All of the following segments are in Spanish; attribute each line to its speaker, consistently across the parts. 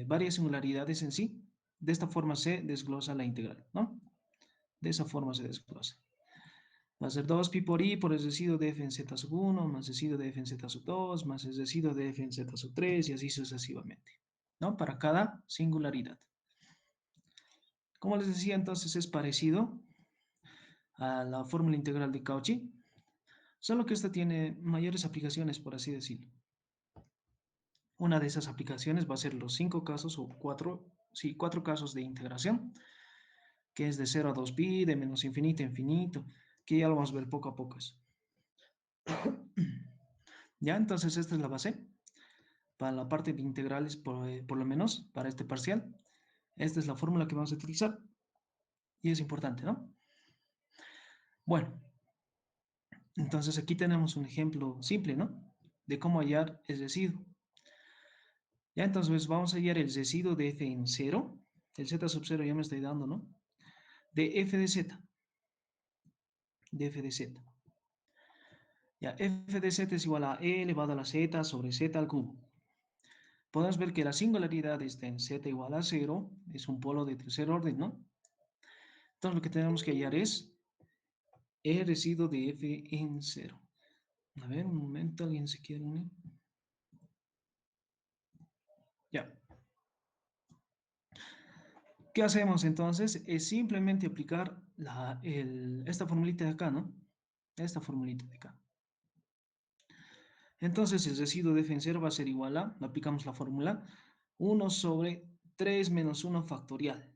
Speaker 1: varias singularidades en sí. De esta forma se desglosa la integral, ¿no? De esa forma se desglosa. Va a ser 2pi por i por el residuo de f en z sub 1 más residuo de f en z sub 2 más el residuo de f en z sub 3 y así sucesivamente, ¿no? Para cada singularidad. Como les decía, entonces es parecido a la fórmula integral de Cauchy, solo que esta tiene mayores aplicaciones, por así decirlo. Una de esas aplicaciones va a ser los 5 casos o 4, sí, 4 casos de integración, que es de 0 a 2pi, de menos infinito a infinito, que ya lo vamos a ver poco a poco. Ya, entonces esta es la base para la parte de integrales, por lo menos para este parcial. Esta es la fórmula que vamos a utilizar y es importante, ¿no? Bueno, entonces aquí tenemos un ejemplo simple, ¿no? De cómo hallar el residuo. Ya, entonces vamos a hallar el residuo de f en 0. El z sub 0 ya me estoy dando, ¿no? De f de z. De f de z. Ya, f de z es igual a e elevado a la z sobre z al cubo. Podemos ver que la singularidad está en z igual a 0. Es un polo de tercer orden, ¿no? Entonces lo que tenemos que hallar es el residuo de f en 0. A ver, un momento, ¿alguien se quiere unir? Ya. ¿Qué hacemos entonces? Es simplemente aplicar esta formulita de acá, ¿no? Esta formulita de acá. Entonces el residuo de f en 0 va a ser igual a, aplicamos la fórmula, 1 sobre 3 menos 1 factorial,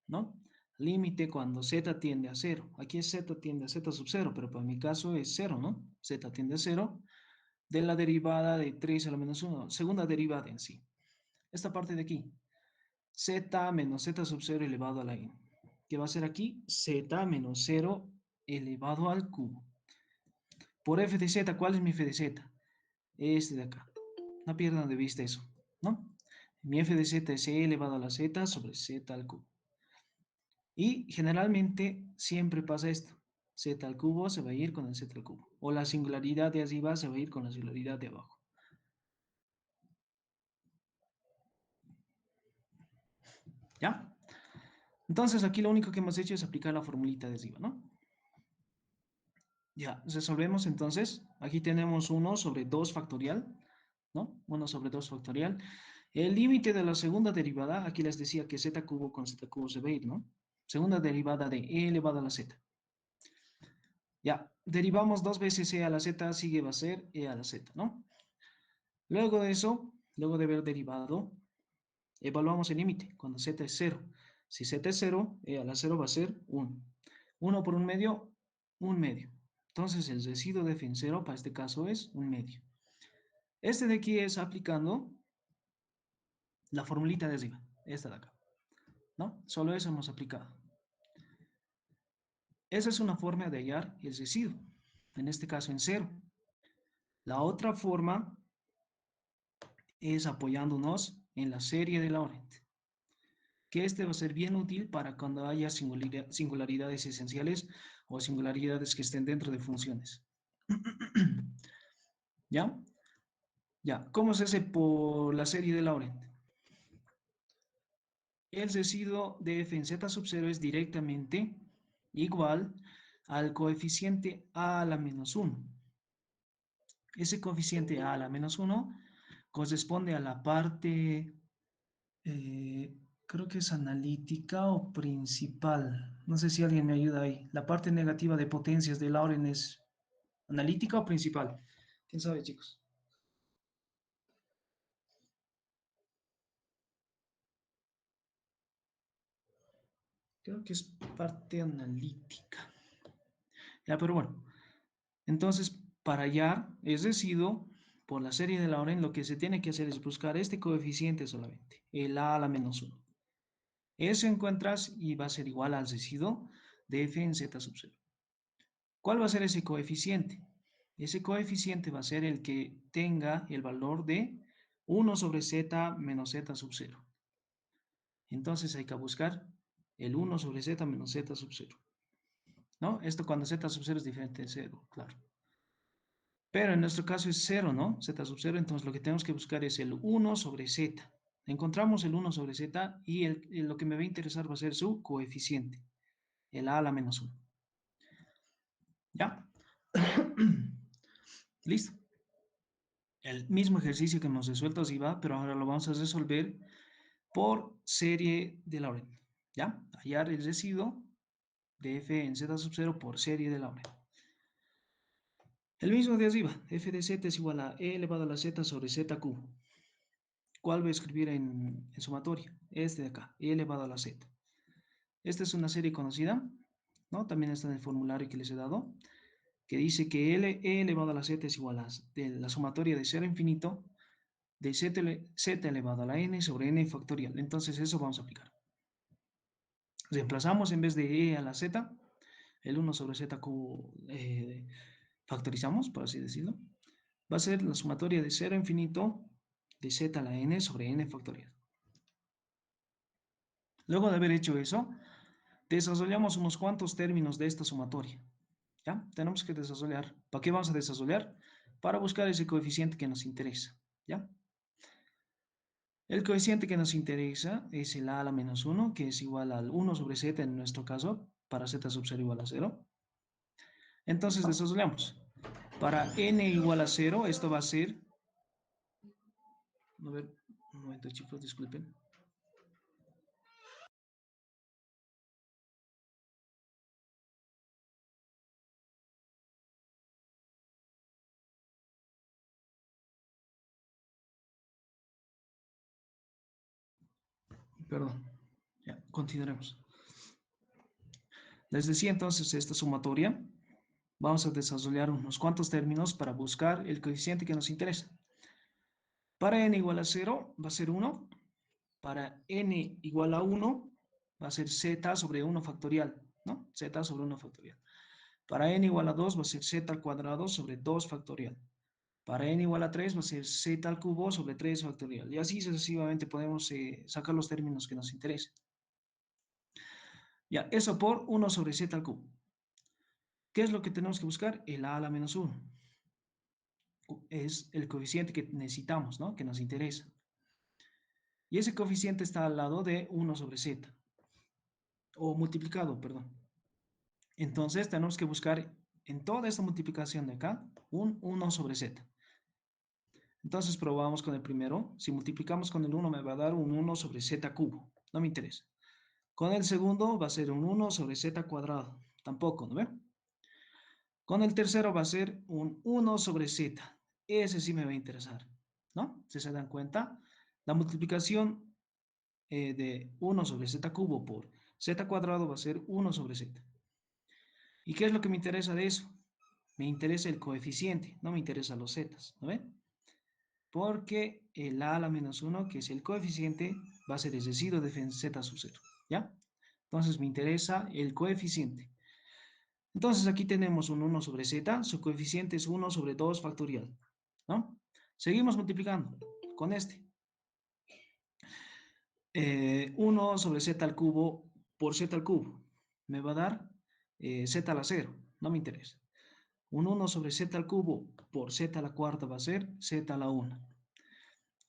Speaker 1: ¿no? Límite cuando z tiende a 0. Aquí es z tiende a z sub 0, pero para mi caso es 0, ¿no? Z tiende a 0 de la derivada de 3 a la menos 1, segunda derivada en sí. Esta parte de aquí, z menos z sub 0 elevado a la n. ¿Qué va a ser aquí? Z menos 0 elevado al cubo. Por f de z, ¿cuál es mi f de z? Este de acá. No pierdan de vista eso, ¿no? Mi f de z es e elevado a la z sobre z al cubo. Y generalmente siempre pasa esto. Z al cubo se va a ir con el z al cubo. O la singularidad de arriba se va a ir con la singularidad de abajo. ¿Ya? Entonces aquí lo único que hemos hecho es aplicar la formulita de arriba, ¿no? Ya, resolvemos entonces. Aquí tenemos 1 sobre 2 factorial, ¿no? 1 sobre 2 factorial. El límite de la segunda derivada, aquí les decía que z cubo con z cubo se va a ir, ¿no? Segunda derivada de e elevado a la z. Ya, derivamos 2 veces e a la z, sigue va a ser e a la z, ¿no? Luego de eso, luego de haber derivado, evaluamos el límite, cuando z es 0. Si z es 0, e a la 0 va a ser 1. 1 por un medio, un medio. Entonces el residuo de f en 0 para este caso es un medio. Este de aquí es aplicando la formulita de arriba, esta de acá, ¿no? Solo eso hemos aplicado. Esa es una forma de hallar el residuo, en este caso en 0. La otra forma es apoyándonos en la serie de Laurent, que este va a ser bien útil para cuando haya singularidades esenciales o singularidades que estén dentro de funciones. ¿Ya? Ya, ¿cómo es ese por la serie de Laurent? El residuo de f en z sub 0 es directamente igual al coeficiente a la menos 1. Ese coeficiente a la menos 1 corresponde a la parte, creo que es analítica o principal. No sé si alguien me ayuda ahí. La parte negativa de potencias de Laurent es analítica o principal. ¿Quién sabe, chicos? Creo que es parte analítica. Ya, pero bueno. Entonces, para hallar el residuo por la serie de Laurent, lo que se tiene que hacer es buscar este coeficiente solamente, el a la menos 1. Eso encuentras y va a ser igual al residuo de f en z sub 0. ¿Cuál va a ser ese coeficiente? Ese coeficiente va a ser el que tenga el valor de 1 sobre z menos z sub 0. Entonces hay que buscar el 1 sobre z menos z sub 0. ¿No? Esto cuando z sub 0 es diferente de 0, claro. Pero en nuestro caso es cero, ¿no? Z sub cero, entonces lo que tenemos que buscar es el 1 sobre Z. Encontramos el 1 sobre Z y lo que me va a interesar va a ser su coeficiente, el a la menos 1. ¿Ya? Listo. El mismo ejercicio que hemos resuelto así va, pero ahora lo vamos a resolver por serie de Laurent. ¿Ya? Hallar el residuo de f en z sub 0 por serie de Laurent. El mismo de arriba, f de z es igual a e elevado a la z sobre z cubo. ¿Cuál voy a escribir en sumatoria? Este de acá, e elevado a la z. Esta es una serie conocida, ¿no? También está en el formulario que les he dado, que dice que e elevado a la z es igual a de la sumatoria de 0 a infinito de z elevado a la n sobre n factorial. Entonces eso vamos a aplicar. Reemplazamos en vez de e a la z, el 1 sobre z cubo factorizamos, por así decirlo. Va a ser la sumatoria de 0 a infinito de z a la n sobre n factorial. Luego de haber hecho eso, desarrollamos unos cuantos términos de esta sumatoria. ¿Ya? Tenemos que desarrollar. ¿Para qué vamos a desarrollar? Para buscar ese coeficiente que nos interesa. ¿Ya? El coeficiente que nos interesa es el a la menos 1, que es igual al 1 sobre z en nuestro caso, para z sub 0 igual a 0. Entonces desarrollamos. Para n igual a 0, esto va a ser... A ver, un momento chicos, disculpen. Perdón. Ya, continuaremos. Les decía entonces esta sumatoria. Vamos a desarrollar unos cuantos términos para buscar el coeficiente que nos interesa. Para n igual a 0 va a ser 1. Para n igual a 1 va a ser z sobre 1 factorial, ¿no? Z sobre 1 factorial. Para n igual a 2 va a ser z al cuadrado sobre 2 factorial. Para n igual a 3 va a ser z al cubo sobre 3 factorial. Y así sucesivamente podemos sacar los términos que nos interesen. Ya, eso por 1 sobre z al cubo. ¿Qué es lo que tenemos que buscar? El a la menos 1. Es el coeficiente que necesitamos, ¿no? Que nos interesa. Y ese coeficiente está al lado de 1 sobre z. O multiplicado, perdón. Entonces tenemos que buscar en toda esta multiplicación de acá un 1 sobre z. Entonces probamos con el primero. Si multiplicamos con el 1 me va a dar un 1 sobre z cubo. No me interesa. Con el segundo va a ser un 1 sobre z cuadrado. Tampoco, ¿no ve? Con el tercero va a ser un 1 sobre z. Ese sí me va a interesar, ¿no? Si se dan cuenta, la multiplicación de 1 sobre z cubo por z cuadrado va a ser 1 sobre z. ¿Y qué es lo que me interesa de eso? Me interesa el coeficiente, no me interesan los z, ¿no ven? Porque el a la menos 1, que es el coeficiente, va a ser el residuo de z sub 0, ¿ya? Entonces me interesa el coeficiente. Entonces aquí tenemos un 1 sobre z, su coeficiente es 1 sobre 2 factorial, ¿no? Seguimos multiplicando con este. 1 sobre z al cubo por z al cubo. Me va a dar z a la 0, no me interesa. Un 1 sobre z al cubo por z a la cuarta va a ser z a la 1.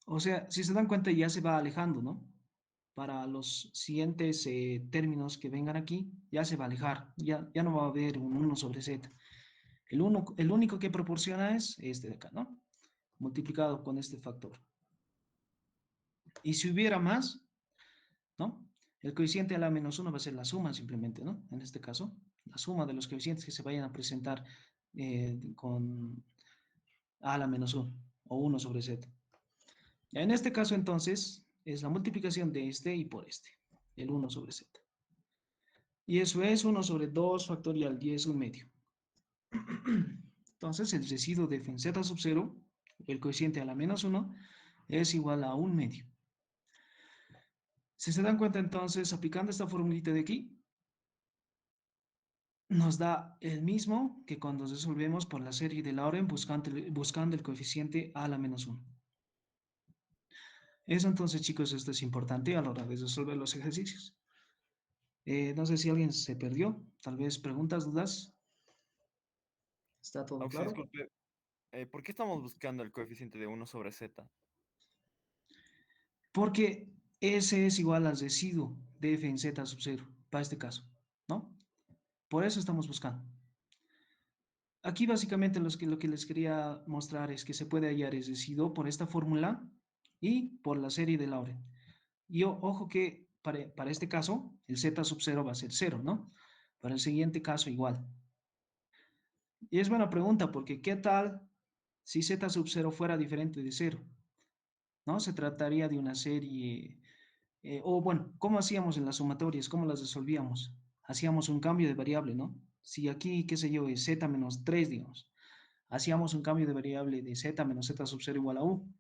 Speaker 1: O sea, si se dan cuenta ya se va alejando, ¿no? Para los siguientes términos que vengan aquí, ya se va a alejar, ya no va a haber un 1 sobre z. El único que proporciona es este de acá, ¿no? Multiplicado con este factor. Y si hubiera más, ¿no? El coeficiente a la menos 1 va a ser la suma simplemente, ¿no? En este caso, la suma de los coeficientes que se vayan a presentar con a la menos 1 o 1 sobre z. En este caso entonces es la multiplicación de este y por este, el 1 sobre z. Y eso es 1 sobre 2 factorial, 10 un medio. Entonces el residuo de z sub 0, el coeficiente a la menos 1, es igual a un medio. Si se dan cuenta entonces, aplicando esta formulita de aquí, nos da el mismo que cuando resolvemos por la serie de Laurent buscando el coeficiente a la menos 1. Eso entonces, chicos, esto es importante a la hora de resolver los ejercicios. No sé si alguien se perdió, tal vez preguntas, dudas. ¿Está todo
Speaker 2: Auxi,
Speaker 1: claro?
Speaker 2: disculpe, ¿Por qué estamos buscando el coeficiente de 1/z?
Speaker 1: Porque S es igual al residuo de f en z sub 0, para este caso, ¿no? Por eso estamos buscando. Aquí básicamente lo que les quería mostrar es que se puede hallar el residuo por esta fórmula y por la serie de Laurent. Y ojo que para este caso, el z sub 0 va a ser 0, ¿no? Para el siguiente caso igual. Y es buena pregunta porque ¿qué tal si z sub 0 fuera diferente de 0? ¿No? Se trataría de una serie, o bueno, ¿cómo hacíamos en las sumatorias? ¿Cómo las resolvíamos? Hacíamos un cambio de variable, ¿no? Si aquí, qué sé yo, es z menos 3, digamos, hacíamos un cambio de variable de z menos z sub 0 igual a u.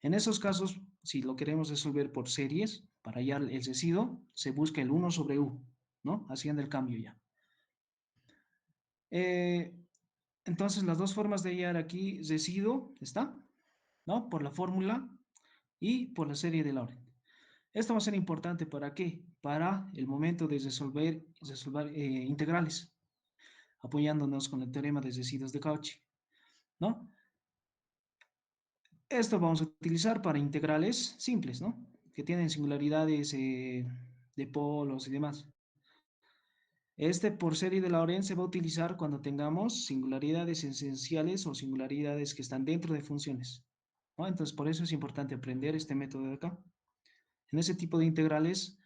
Speaker 1: En esos casos, si lo queremos resolver por series, para hallar el residuo, se busca el 1 sobre u, ¿no? Haciendo el cambio ya. Eh, entonces, las dos formas de hallar aquí residuo, ¿está? ¿No? Por la fórmula y por la serie de Laurent. Esto va a ser importante ¿para qué? Para el momento de resolver integrales, apoyándonos con el teorema de residuos de Cauchy, ¿no? Esto vamos a utilizar para integrales simples, ¿no? Que tienen singularidades de polos y demás. Este por serie de Laurent se va a utilizar cuando tengamos singularidades esenciales o singularidades que están dentro de funciones, ¿no? Entonces, por eso es importante aprender este método de acá. En ese tipo de integrales,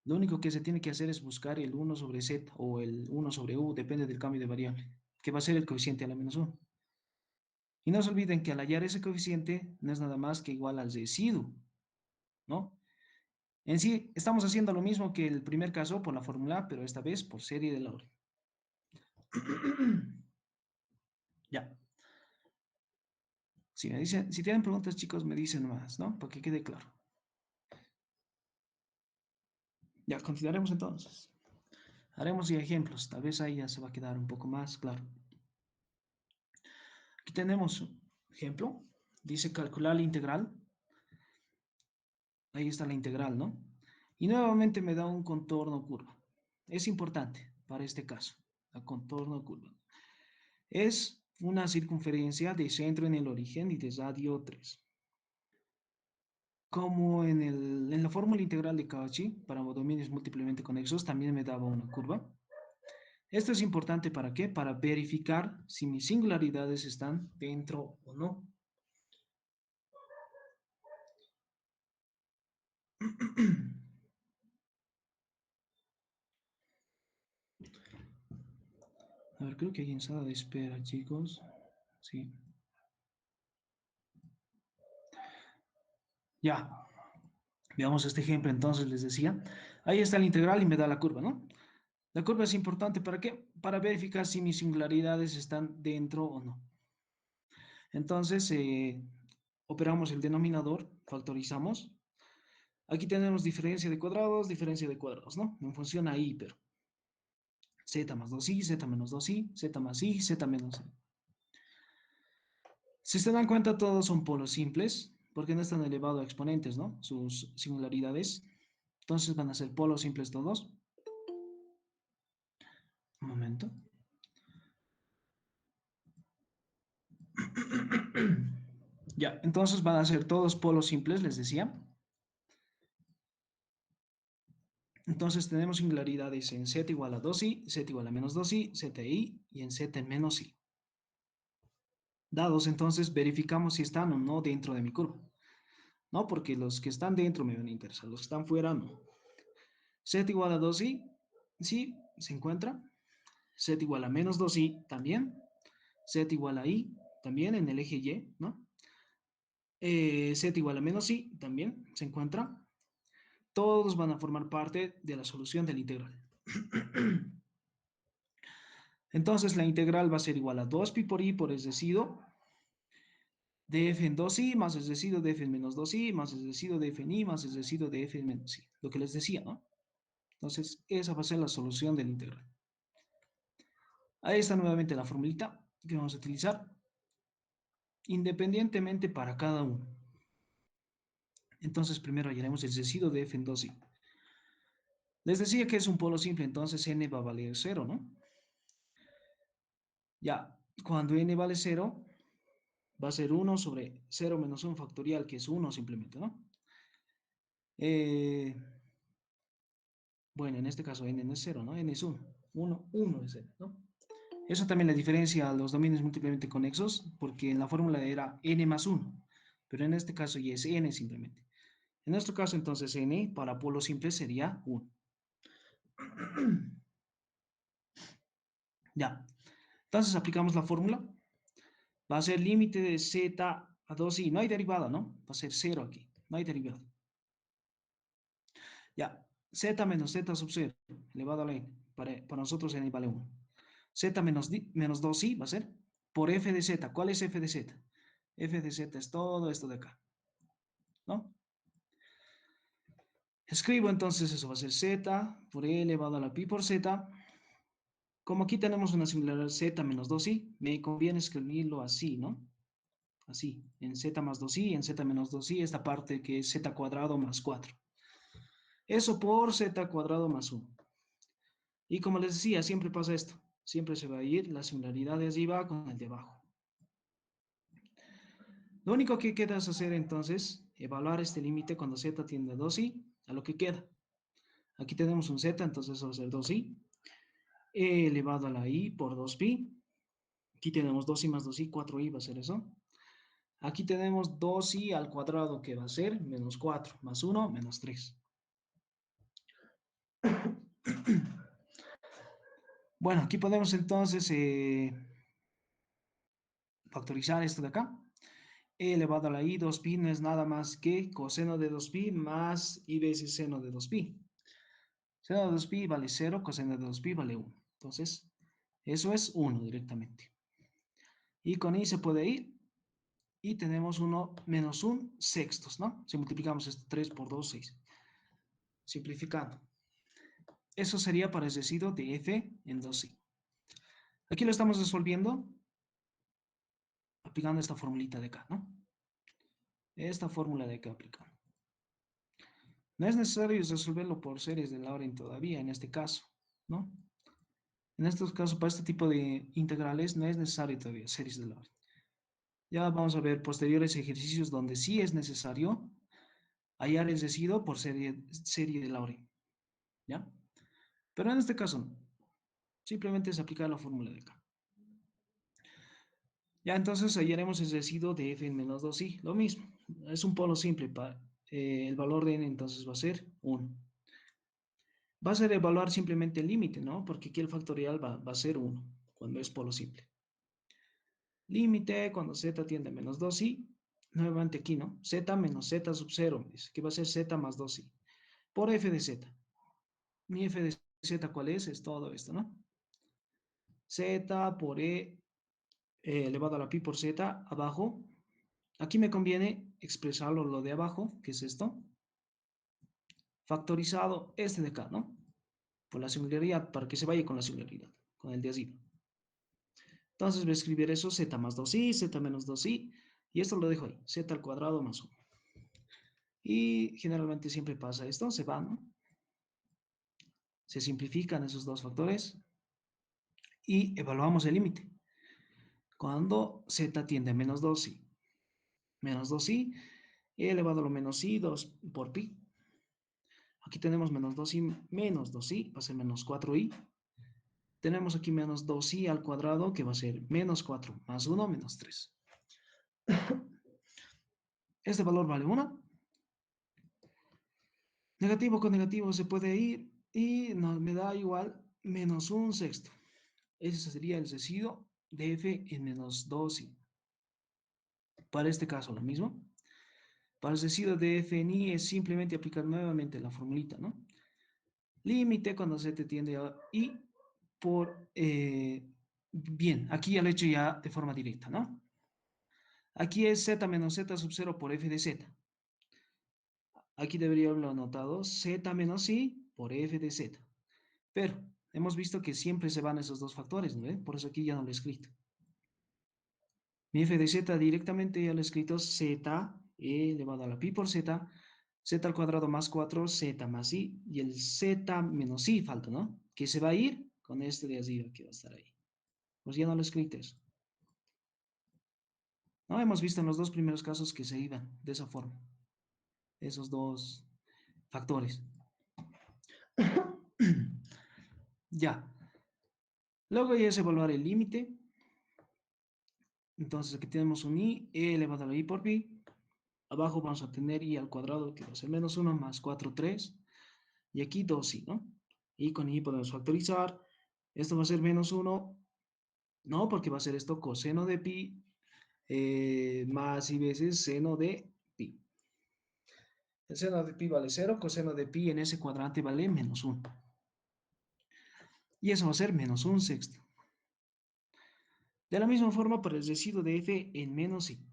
Speaker 1: lo único que se tiene que hacer es buscar el 1 sobre z o el 1 sobre u, depende del cambio de variable, que va a ser el coeficiente a la menos 1. Y no se olviden que al hallar ese coeficiente no es nada más que igual al residuo, ¿no? En sí, estamos haciendo lo mismo que el primer caso por la fórmula, pero esta vez por serie de Laurent. Ya. Si me dicen, si tienen preguntas, chicos, me dicen más, ¿no? Para que quede claro. Ya, continuaremos entonces. Haremos ya ejemplos. Tal vez ahí ya se va a quedar un poco más claro. Aquí tenemos un ejemplo. Dice calcular la integral. Ahí está la integral, ¿no? Y nuevamente me da un contorno curva. Es importante para este caso. La contorno curva. Es una circunferencia de centro en el origen y de radio 3. Como en la fórmula integral de Cauchy, para dominios múltiplemente conexos, también me daba una curva. Esto es importante ¿para qué? Para verificar si mis singularidades están dentro o no. A ver, creo que hay en sala de espera, chicos. Sí. Ya. Veamos este ejemplo, entonces les decía. Ahí está la integral y me da la curva, ¿no? La curva es importante ¿para qué? Para verificar si mis singularidades están dentro o no. Entonces, operamos el denominador, factorizamos. Aquí tenemos diferencia de cuadrados, ¿no? En función a i, pero z más 2i, z menos 2i, z más i, z menos i. Si se dan cuenta, todos son polos simples, porque no están elevado a exponentes, ¿no? Sus singularidades. Entonces van a ser polos simples todos. Un momento. Ya, entonces van a ser todos polos simples, les decía. Entonces tenemos singularidades en z igual a 2i, z igual a menos 2i, zi y en z menos i. Dados, entonces verificamos si están o no dentro de mi curva. No, porque los que están dentro me van a interesar, los que están fuera no. Z igual a 2i, sí, se encuentra. Z igual a menos 2i también. Z igual a i también en el eje y, ¿no? Z igual a menos i también se encuentra. Todos van a formar parte de la solución de la integral. Entonces la integral va a ser igual a 2pi por i por el residuo de f en 2i más el residuo de f en menos 2i más el residuo de f en i más el residuo de f en menos i. Lo que les decía, ¿no? Entonces esa va a ser la solución de la integral. Ahí está nuevamente la formulita que vamos a utilizar independientemente para cada uno. Entonces primero hallaremos el residuo de f en 2i. Les decía que es un polo simple, entonces n va a valer 0, ¿no? Ya, cuando n vale 0, va a ser 1 sobre 0 menos 1 factorial, que es 1 simplemente, ¿no? Bueno, en este caso n no es 0, ¿no? N es 1. 1 es n, ¿no? Eso también la diferencia a los dominios múltiplemente conexos, porque en la fórmula era n más 1, pero en este caso ya es n simplemente. En nuestro caso, entonces, n para polo simple sería 1. Ya. Entonces, aplicamos la fórmula. Va a ser límite de z a 2i. No hay derivada, ¿no? Va a ser 0 aquí. No hay derivada. Ya. Z menos z sub 0 elevado a la n. Para nosotros n vale 1. Z menos 2i va a ser por f de z. ¿Cuál es f de z? F de z es todo esto de acá, ¿no? Escribo entonces eso, va a ser z por e elevado a la pi por z. Como aquí tenemos una singularidad z menos 2i, me conviene escribirlo así, ¿no? Así, en z más 2i, en z menos 2i, esta parte que es z cuadrado más 4. Eso por z cuadrado más 1. Y como les decía, siempre pasa esto. Siempre se va a ir la singularidad de arriba con el de abajo. Lo único que queda es hacer entonces, evaluar este límite cuando z tiende a 2i, a lo que queda. Aquí tenemos un z, entonces eso va a ser 2i, e elevado a la i por 2pi. Aquí tenemos 2i más 2i, 4i va a ser eso. Aquí tenemos 2i al cuadrado, que va a ser menos 4, más 1, menos 3. Bueno, aquí podemos entonces factorizar esto de acá. E elevado a la i, 2pi no es nada más que coseno de 2pi más i veces seno de 2pi. Seno de 2pi vale 0, coseno de 2pi vale 1. Entonces, eso es 1 directamente. Y con i se puede ir. Y tenemos 1 menos 1 sextos, ¿no? Si multiplicamos esto 3 por 2, 6. Simplificando. Eso sería para el residuo de f en 2i. Aquí lo estamos resolviendo aplicando esta formulita de acá, ¿no? Esta fórmula de acá aplicando. No es necesario resolverlo por series de Laurent todavía, en este caso, ¿no? En estos casos, para este tipo de integrales, no es necesario todavía series de Laurent. Ya vamos a ver posteriores ejercicios donde sí es necesario hallar el residuo por serie de Laurent, ¿ya? Pero en este caso no. Simplemente es aplicar la fórmula de acá. Ya entonces hallaremos el residuo de f en menos 2i. Lo mismo. Es un polo simple. El valor de n entonces va a ser 1. Va a ser evaluar simplemente el límite, ¿no? Porque aquí el factorial va a ser 1 cuando es polo simple. Límite cuando z tiende a menos 2i. Nuevamente aquí, ¿no? Z menos z sub 0. Que va a ser z más 2i. Por f de z. Mi f de z, ¿cuál es? Es todo esto, ¿no? Z por e elevado a la pi por z abajo. Aquí me conviene expresarlo lo de abajo, que es esto, factorizado este de acá, ¿no? Por la singularidad, para que se vaya con la singularidad, con el de arriba. Entonces voy a escribir eso, z más 2i, z menos 2i, y esto lo dejo ahí, z al cuadrado más 1. Y generalmente siempre pasa esto, se va, ¿no? Se simplifican esos dos factores y evaluamos el límite. Cuando z tiende a menos 2i, menos 2i, elevado a lo menos i, 2 por pi. Aquí tenemos menos 2i menos 2i, va a ser menos 4i. Tenemos aquí menos 2i al cuadrado, que va a ser menos 4 más 1, menos 3. Este valor vale 1. Negativo con negativo se puede ir y me da igual menos 1 sexto. Ese sería el residuo de f en menos 2i. Para este caso lo mismo. Para el residuo de f en i es simplemente aplicar nuevamente la formulita, ¿no? Límite cuando z tiende a i por... bien, aquí ya lo he hecho ya de forma directa, ¿no? Aquí es z menos z sub 0 por f de z. Aquí debería haberlo anotado z menos i por f de z. Pero hemos visto que siempre se van esos dos factores, ¿no? Por eso aquí ya no lo he escrito. Mi f de z directamente ya lo he escrito z elevado a la pi por z, z al cuadrado más 4, z más i, y el z menos i falta, ¿no? Que se va a ir con este de arriba que va a estar ahí. Pues ya no lo he escrito eso. ¿no? Hemos visto en los dos primeros casos que se iban de esa forma, esos dos factores. Ya. Luego ya es evaluar el límite. Entonces aquí tenemos un i, e elevado a la i por pi. Abajo vamos a tener i al cuadrado, que va a ser menos 1 más 4, 3. Y aquí 2i, ¿no? Y con i podemos factorizar. Esto va a ser menos 1. No, porque va a ser esto coseno de pi más i veces seno de pi. El seno de pi vale 0, coseno de pi en ese cuadrante vale menos 1. Y eso va a ser menos 1/6. De la misma forma, para el residuo de f en menos i.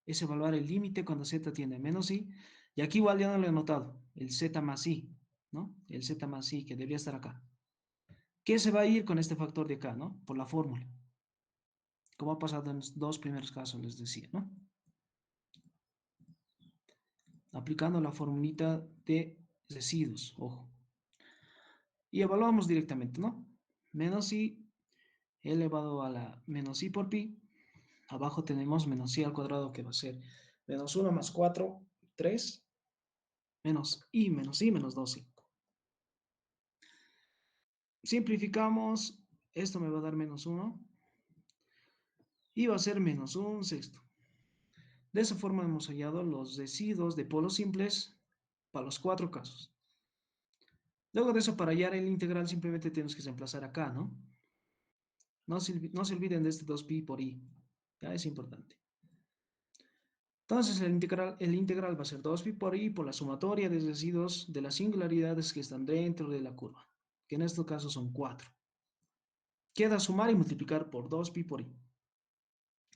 Speaker 1: Es evaluar el límite cuando z tiende a menos i. Y aquí igual ya no lo he notado. El z más i, ¿no? El z más i, que debería estar acá. ¿Qué se va a ir con este factor de acá, ¿no? Por la fórmula. Como ha pasado en los dos primeros casos, les decía, ¿no? Aplicando la formulita de residuos, ojo. Y evaluamos directamente, ¿no? Menos i elevado a la menos i por pi. Abajo tenemos menos i al cuadrado, que va a ser menos 1 más 4, 3, menos i, menos 2i. Simplificamos, esto me va a dar menos 1 y va a ser menos 1/6. De esa forma hemos hallado los residuos de polos simples para los cuatro casos. Luego de eso, para hallar el integral, simplemente tenemos que reemplazar acá, ¿no? No se olviden de este 2pi por i, ya es importante. Entonces el integral va a ser 2pi por i por la sumatoria de residuos de las singularidades que están dentro de la curva, que en este caso son 4. Queda sumar y multiplicar por 2pi por i.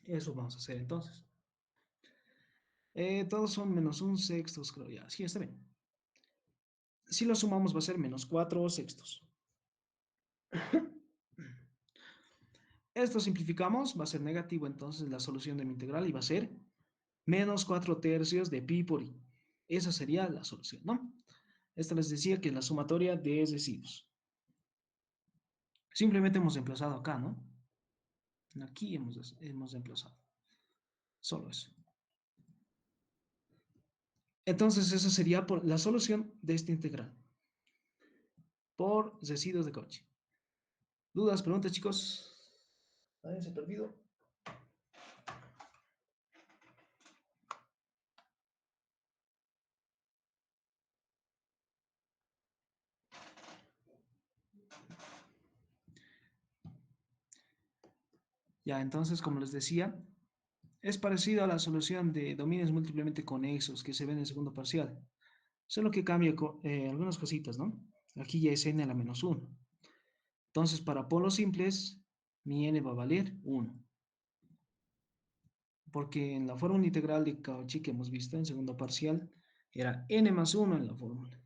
Speaker 1: Eso vamos a hacer entonces. Todos son menos 1/6, creo ya. Sí, está bien. Si lo sumamos va a ser menos 4/6. Esto simplificamos, va a ser negativo, entonces la solución de mi integral y va a ser menos 4/3 de pi por i. Esa sería la solución, ¿no? Esta les decía que es la sumatoria de residuos. Simplemente hemos emplazado acá, ¿no? Aquí hemos emplazado. Solo eso. Entonces esa sería la solución de esta integral. Por residuos de Cauchy. ¿Dudas, preguntas, chicos? ¿Nadie se ha perdido? Ya, entonces, como les decía, es parecido a la solución de dominios múltiplemente conexos que se ve en el segundo parcial. Solo que cambia algunas cositas, ¿no? Aquí ya es n a la menos 1. Entonces, para polos simples, mi n va a valer 1. Porque en la fórmula integral de Cauchy que hemos visto en segundo parcial, era n más 1 en la fórmula.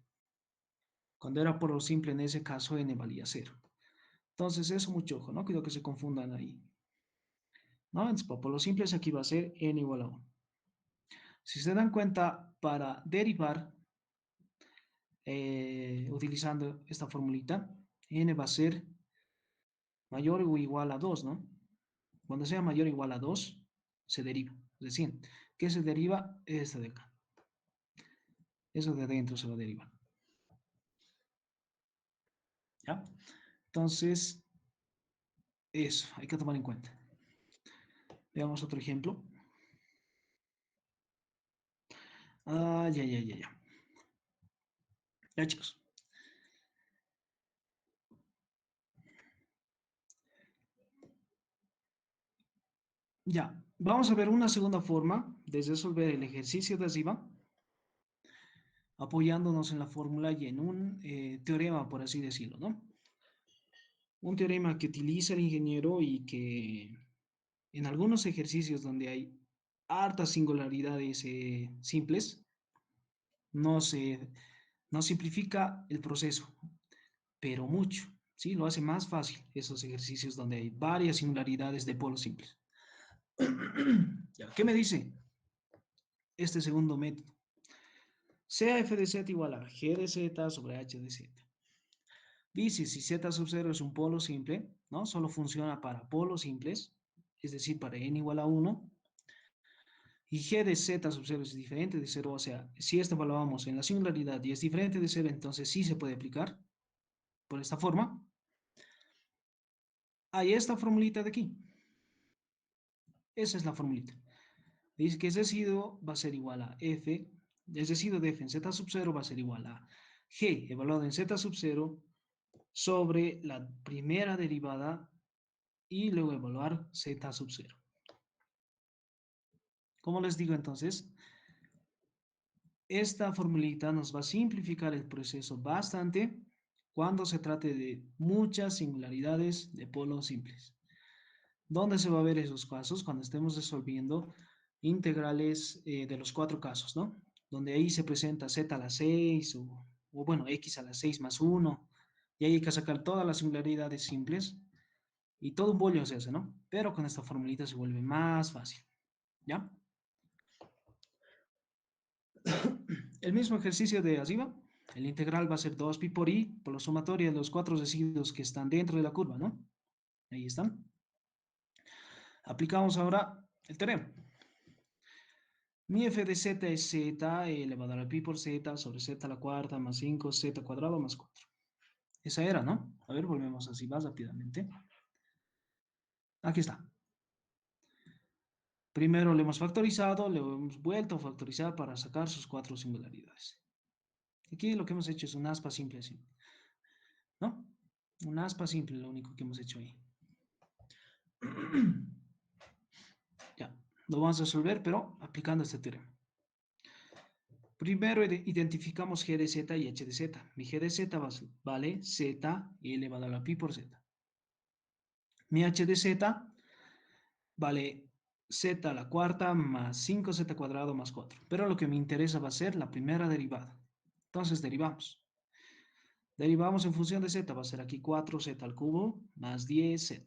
Speaker 1: Cuando era polo simple, en ese caso, n valía 0. Entonces, eso mucho ojo, ¿no? Cuidado que se confundan ahí. ¿No? Entonces, para polos simples, aquí va a ser n igual a 1. Si se dan cuenta, para derivar, utilizando esta formulita, n va a ser mayor o igual a 2, ¿no? Cuando sea mayor o igual a 2, se deriva. Es decir, ¿qué se deriva? Esta de acá. Eso de adentro se va a derivar. ¿Ya? Entonces, eso, hay que tomar en cuenta. Veamos otro ejemplo. Ya. Ya, chicos. Ya, vamos a ver una segunda forma de resolver el ejercicio de arriba, apoyándonos en la fórmula y en un teorema, por así decirlo, ¿no? Un teorema que utiliza el ingeniero y que en algunos ejercicios donde hay hartas singularidades simples, no simplifica el proceso, pero mucho, ¿sí? Lo hace más fácil esos ejercicios donde hay varias singularidades de polos simples. Ya, ¿qué me dice este segundo método? Sea f de z igual a g de z sobre h de z. Dice, si z sub 0 es un polo simple, ¿no? Solo funciona para polos simples, es decir, para n igual a 1, y g de z sub 0 es diferente de 0, o sea, si esto evaluamos en la singularidad y es diferente de 0, entonces sí se puede aplicar por esta forma. Hay esta formulita de aquí. Esa es la formulita. Dice que ese residuo va a ser igual a f, el residuo de f en z sub 0 va a ser igual a g evaluado en z sub 0 sobre la primera derivada y luego evaluar z sub 0. Como les digo entonces, esta formulita nos va a simplificar el proceso bastante cuando se trate de muchas singularidades de polos simples. ¿Dónde se va a ver esos casos? Cuando estemos resolviendo integrales de los 4 casos, ¿no? Donde ahí se presenta z a la 6 o bueno, x a la 6 más 1, y ahí hay que sacar todas las singularidades simples y todo un bollo se hace, ¿no? Pero con esta formulita se vuelve más fácil, ¿ya? El mismo ejercicio de arriba, el integral va a ser 2pi por i por la sumatoria de los 4 residuos que están dentro de la curva, ¿no? Ahí están. Aplicamos ahora el teorema. Mi f de z es z elevado a la pi por z sobre z a la cuarta más 5 z cuadrado más 4. Esa era, ¿no? A ver, volvemos así más rápidamente. Aquí está. Primero lo hemos factorizado, lo hemos vuelto a factorizar para sacar sus 4 singularidades. Aquí lo que hemos hecho es un aspa simple, así, ¿no? Un aspa simple, lo único que hemos hecho ahí. Ya, lo vamos a resolver, pero aplicando este teorema. Primero identificamos g de z y h de z. Mi g de z vale z elevado a la pi por z. Mi h de z vale z a la cuarta más 5z cuadrado más 4. Pero lo que me interesa va a ser la primera derivada. Entonces derivamos. Derivamos en función de z, va a ser aquí 4z al cubo más 10z.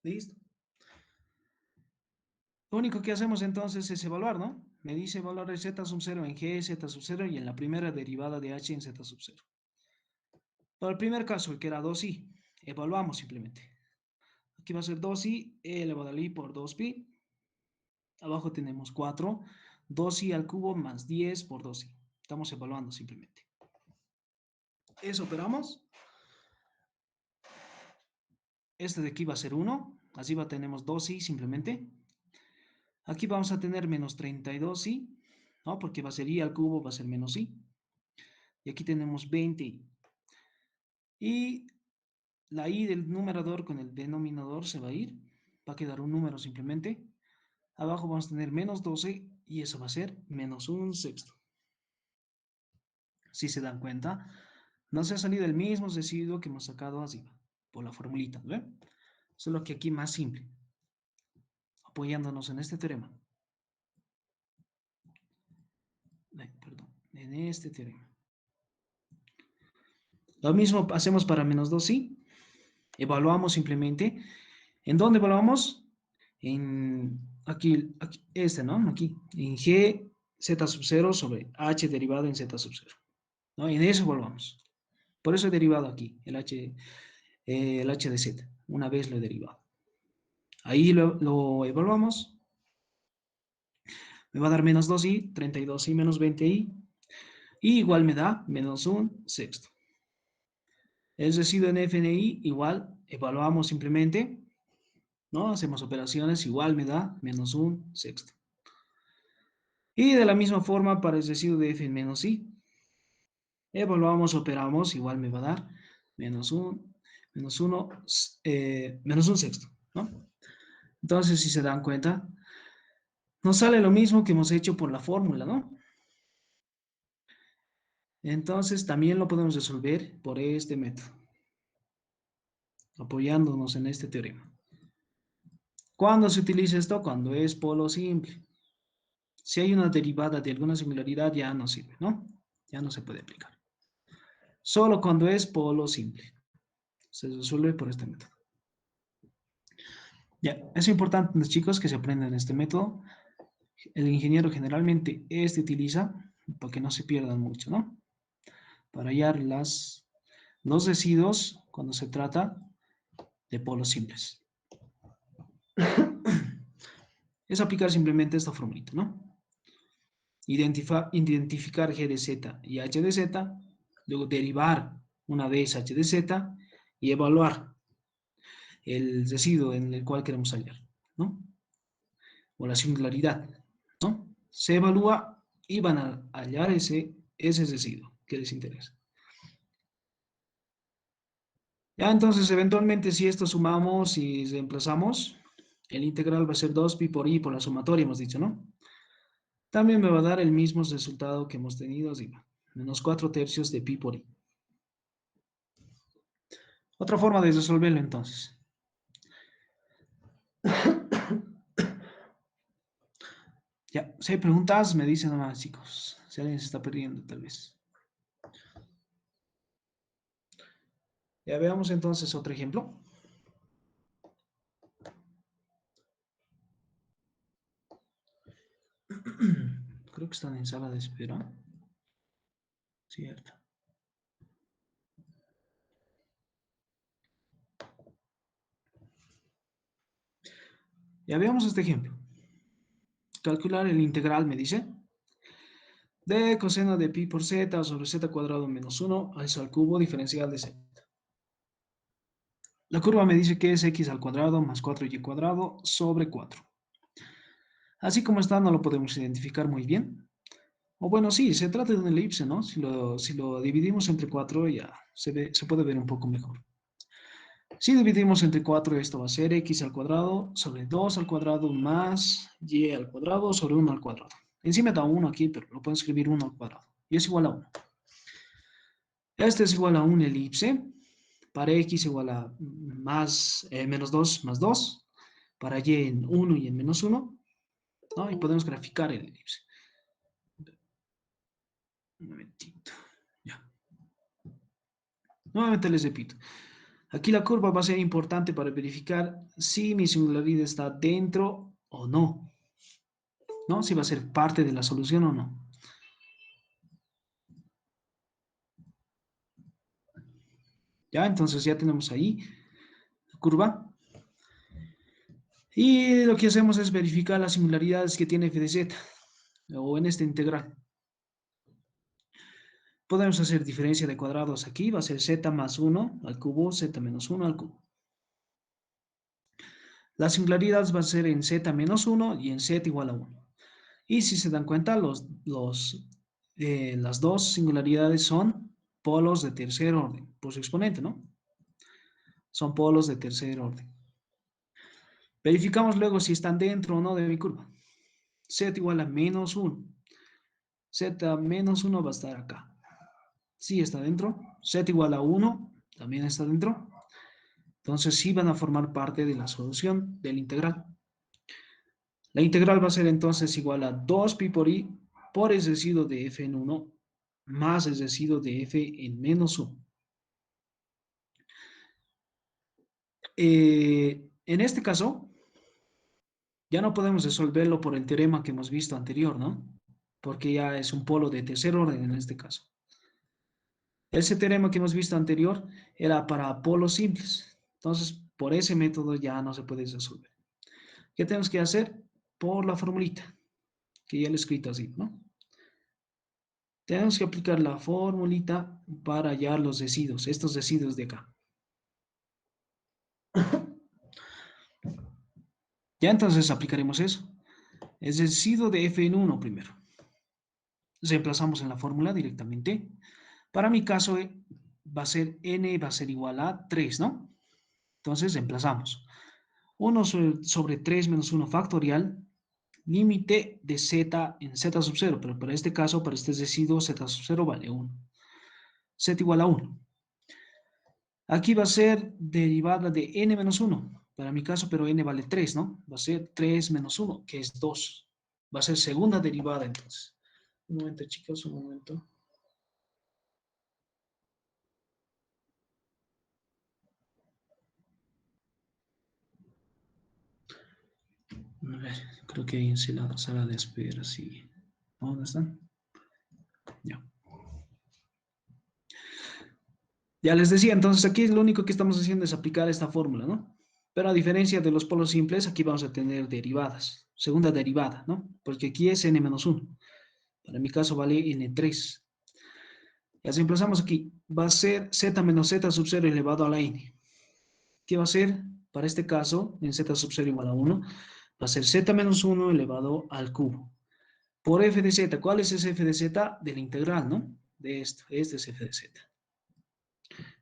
Speaker 1: ¿Listo? Lo único que hacemos entonces es evaluar, ¿no? Me dice evaluar el z sub 0 en g, z sub 0 y en la primera derivada de h en z sub 0. Para el primer caso, el que era 2i, evaluamos simplemente. Aquí va a ser 2i elevado a i por 2pi. Abajo tenemos 4, 2i al cubo más 10 por 2i. Estamos evaluando simplemente. Eso operamos. Este de aquí va a ser 1. Así tenemos 2i simplemente. Aquí vamos a tener menos 32i, ¿no? Porque va a ser i al cubo, va a ser menos i. Y aquí tenemos 20i. Y la i del numerador con el denominador se va a ir. Va a quedar un número simplemente. Abajo vamos a tener menos 12 y eso va a ser menos un sexto. Si se dan cuenta, nos ha salido el mismo residuo que hemos sacado arriba, por la formulita, ¿ven? Solo que aquí más simple, apoyándonos en este teorema. Perdón, en este teorema. Lo mismo hacemos para menos 2i. Evaluamos simplemente. ¿En dónde evaluamos? Aquí, este, ¿no? Aquí, en g z sub 0 sobre h derivado en z sub 0. ¿No? En eso evaluamos. Por eso he derivado aquí el h de z. Una vez lo he derivado. Ahí lo evaluamos. Me va a dar menos 2i, 32i menos 20i. Y igual me da menos un sexto. El residuo en FNI igual, evaluamos simplemente, ¿no? Hacemos operaciones, igual me da menos un sexto. Y de la misma forma para el residuo de F en menos I, evaluamos, operamos, igual me va a dar menos un sexto, ¿no? Entonces, si se dan cuenta, nos sale lo mismo que hemos hecho por la fórmula, ¿no? Entonces, también lo podemos resolver por este método, apoyándonos en este teorema. ¿Cuándo se utiliza esto? Cuando es polo simple. Si hay una derivada de alguna singularidad, ya no sirve, ¿no? Ya no se puede aplicar. Solo cuando es polo simple. Se resuelve por este método. Ya, es importante, chicos, que se aprendan este método. El ingeniero generalmente utiliza para que no se pierdan mucho, ¿no? Para hallar los residuos cuando se trata de polos simples. es aplicar simplemente esta formulita, ¿no? Identificar G de Z y H de Z, luego derivar una vez H de Z y evaluar el residuo en el cual queremos hallar, ¿no? O la singularidad, ¿no? Se evalúa y van a hallar ese residuo que les interesa. Ya, entonces, eventualmente, si esto sumamos y reemplazamos, el integral va a ser 2pi por i por la sumatoria, hemos dicho, ¿no? También me va a dar el mismo resultado que hemos tenido arriba, menos 4/3 de pi por i. Otra forma de resolverlo, entonces. Ya, si hay preguntas, me dicen nomás, chicos. Si alguien se está perdiendo, tal vez. Ya veamos entonces otro ejemplo. Creo que están en sala de espera. Cierto. Ya veamos este ejemplo. Calcular el integral, me dice, de coseno de pi por z sobre z cuadrado menos 1 a eso al cubo diferencial de z. La curva me dice que es x al cuadrado más 4y cuadrado sobre 4. Así como está, no lo podemos identificar muy bien. O bueno, sí, se trata de una elipse, ¿no? Si lo dividimos entre 4 ya se puede ver un poco mejor. Si dividimos entre 4, esto va a ser x al cuadrado sobre 2 al cuadrado más y al cuadrado sobre 1 al cuadrado. Encima da 1 aquí, pero lo puedo escribir 1 al cuadrado. Y es igual a 1. Este es igual a una elipse. Para x igual a menos 2 más 2. Para y en 1 y en menos 1. ¿No? Y podemos graficar el elipse. Un momentito. Ya. Nuevamente les repito. Aquí la curva va a ser importante para verificar si mi singularidad está dentro o no. ¿No? Si va a ser parte de la solución o no. Ya, entonces ya tenemos ahí la curva. Y lo que hacemos es verificar las singularidades que tiene f de z, o en este integral. Podemos hacer diferencia de cuadrados aquí, va a ser z más 1 al cubo, z menos 1 al cubo. Las singularidades van a ser en z menos 1 y en z igual a 1. Y si se dan cuenta, las dos singularidades son polos de tercer orden, por su exponente, ¿no? Son polos de tercer orden. Verificamos luego si están dentro o no de mi curva. Z igual a menos 1. Z menos 1 va a estar acá. Sí está dentro. Z igual a 1 también está dentro. Entonces sí van a formar parte de la solución del integral. La integral va a ser entonces igual a 2pi por i por el residuo de f en 1 más el residuo de f en menos 1. En este caso, ya no podemos resolverlo por el teorema que hemos visto anterior, ¿no? Porque ya es un polo de tercer orden en este caso. Ese teorema que hemos visto anterior era para polos simples. Entonces, por ese método ya no se puede resolver. ¿Qué tenemos que hacer? Por la formulita, que ya lo he escrito así, ¿no? Tenemos que aplicar la formulita para hallar los residuos, estos residuos de acá. Ya entonces aplicaremos eso. El residuo de f en 1 primero. Reemplazamos en la fórmula directamente. Para mi caso va a ser n va a ser igual a 3, ¿no? Entonces reemplazamos. 1 sobre 3 menos 1 factorial, límite de z en z sub 0, pero para este caso, para este residuo, z sub 0 vale 1. Z igual a 1. Aquí va a ser derivada de n menos 1, para mi caso, pero n vale 3, ¿no? Va a ser 3 menos 1, que es 2. Va a ser segunda derivada entonces. Un momento, chicos, un momento. A ver, creo que ahí en la sala de espera, sí. ¿Dónde están? Ya. Ya les decía, entonces aquí lo único que estamos haciendo es aplicar esta fórmula, ¿no? Pero a diferencia de los polos simples, aquí vamos a tener derivadas. Segunda derivada, ¿no? Porque aquí es n-1. Para mi caso vale n3. Ya si emplazamos aquí, va a ser z menos z sub 0 elevado a la n. ¿Qué va a ser? Para este caso, en z sub 0 igual a 1, va a ser z menos 1 elevado al cubo. Por f de z, ¿cuál es ese f de z? De la integral, ¿no? De esto, este es f de z.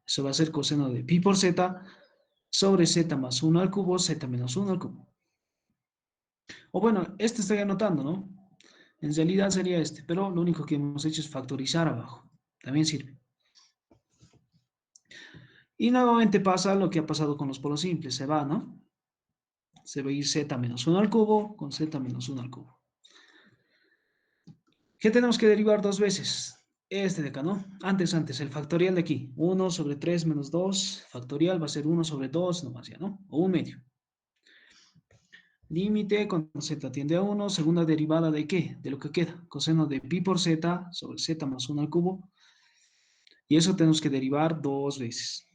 Speaker 1: Eso va a ser coseno de pi por z sobre z más 1 al cubo, z menos 1 al cubo. O bueno, este estoy anotando, ¿no? En realidad sería este, pero lo único que hemos hecho es factorizar abajo. También sirve. Y nuevamente pasa lo que ha pasado con los polos simples. Se va, ¿no? Se va a ir z menos 1 al cubo con z menos 1 al cubo. ¿Qué tenemos que derivar dos veces? Este de acá, ¿no? Antes, el factorial de aquí. 1 sobre 3 menos 2. Factorial va a ser 1 sobre 2, nomás ya, ¿no? O un medio. Límite cuando z tiende a 1. Segunda derivada de ¿qué? De lo que queda. Coseno de pi por z sobre z más 1 al cubo. Y eso tenemos que derivar dos veces.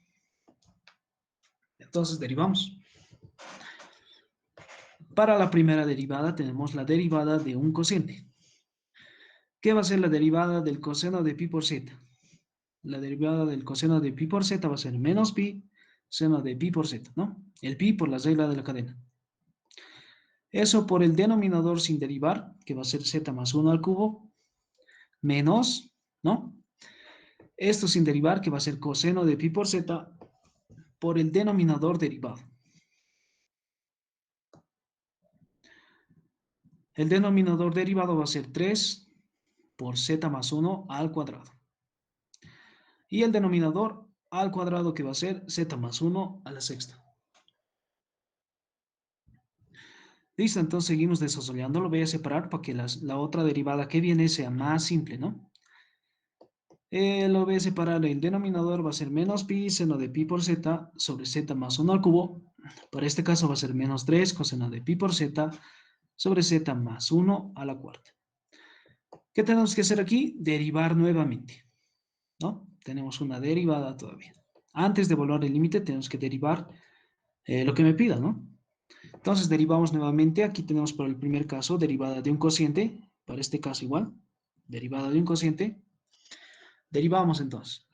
Speaker 1: Entonces derivamos. Para la primera derivada tenemos la derivada de un cociente. ¿Qué va a ser la derivada del coseno de pi por z? La derivada del coseno de pi por z va a ser menos pi seno de pi por z, ¿no? El pi por la regla de la cadena. Eso por el denominador sin derivar, que va a ser z más 1 al cubo, menos, ¿no? Esto sin derivar, que va a ser coseno de pi por z, por el denominador derivado. El denominador derivado va a ser 3 por z más 1 al cuadrado. Y el denominador al cuadrado, que va a ser z más 1 a la sexta. Listo, entonces seguimos desarrollando. Lo voy a separar para que la otra derivada que viene sea más simple, ¿no? Lo voy a separar. El denominador va a ser menos pi seno de pi por z sobre z más 1 al cubo. Para este caso va a ser menos 3 coseno de pi por z sobre z más 1 a la cuarta. ¿Qué tenemos que hacer aquí? Derivar nuevamente, ¿no? Tenemos una derivada todavía. Antes de evaluar el límite tenemos que derivar lo que me pida, ¿no? Entonces derivamos nuevamente. Aquí tenemos para el primer caso derivada de un cociente. Para este caso igual. Derivada de un cociente. Derivamos entonces.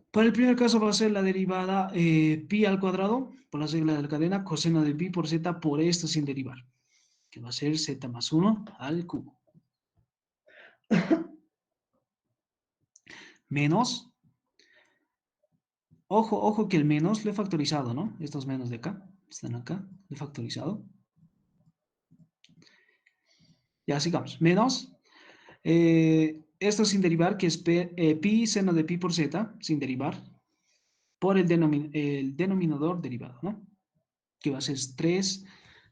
Speaker 1: Para el primer caso va a ser la derivada pi al cuadrado, por la regla de la cadena, coseno de pi por z por esto sin derivar, que va a ser z más 1 al cubo. Menos, ojo que el menos lo he factorizado, ¿no? Estos menos de acá, están acá, lo he factorizado. Ya sigamos, menos, esto sin derivar, que es pi seno de pi por z, sin derivar, por el denominador derivado, ¿no? Que va a ser 3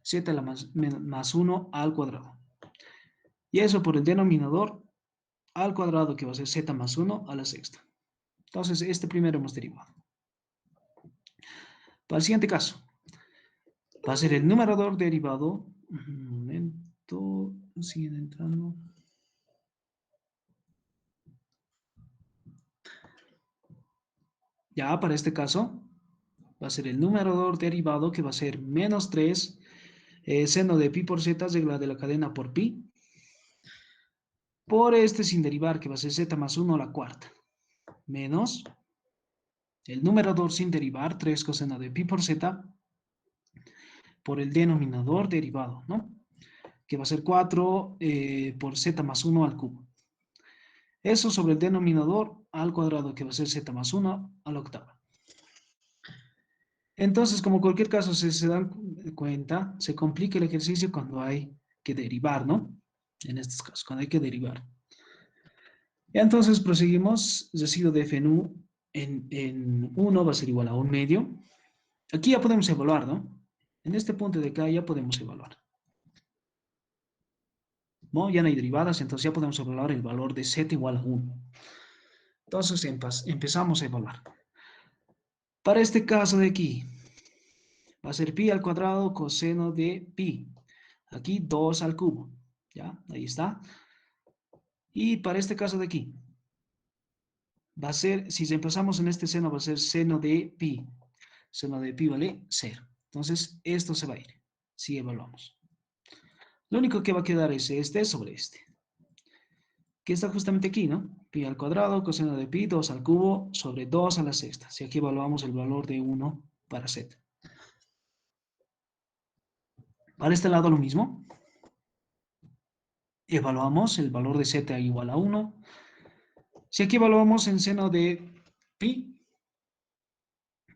Speaker 1: z más 1 al cuadrado. Y eso por el denominador al cuadrado, que va a ser z más 1 a la sexta. Entonces, este primero hemos derivado. Para el siguiente caso, va a ser el numerador derivado. Un momento, siguen entrando. Ya, para este caso, va a ser el numerador derivado, que va a ser menos 3 seno de pi por z, regla de la cadena por pi, por este sin derivar, que va a ser z más 1 a la cuarta, menos el numerador sin derivar, 3 coseno de pi por z, por el denominador derivado, ¿no? Que va a ser 4 por z más 1 al cubo. Eso sobre el denominador al cuadrado, que va a ser z más 1 a la octava. Entonces, como cualquier caso, si se dan cuenta, se complica el ejercicio cuando hay que derivar, ¿no? En estos casos, cuando hay que derivar. Y entonces proseguimos. Residuo de f en 1 va a ser igual a 1 medio. Aquí ya podemos evaluar, ¿no? En este punto de acá ya podemos evaluar. ¿No? Ya no hay derivadas, entonces ya podemos evaluar el valor de z igual a 1. Entonces empezamos a evaluar. Para este caso de aquí, va a ser pi al cuadrado coseno de pi. Aquí 2 al cubo. ¿Ya? Ahí está. Y para este caso de aquí, va a ser, si reemplazamos en este seno, va a ser seno de pi. Seno de pi vale 0. Entonces, esto se va a ir si evaluamos. Lo único que va a quedar es este sobre este, que está justamente aquí, ¿no? Pi al cuadrado, coseno de pi, 2 al cubo, sobre 2 a la sexta. Si aquí evaluamos el valor de 1 para z. Para este lado lo mismo. Evaluamos el valor de z igual a 1. Si aquí evaluamos el seno de pi,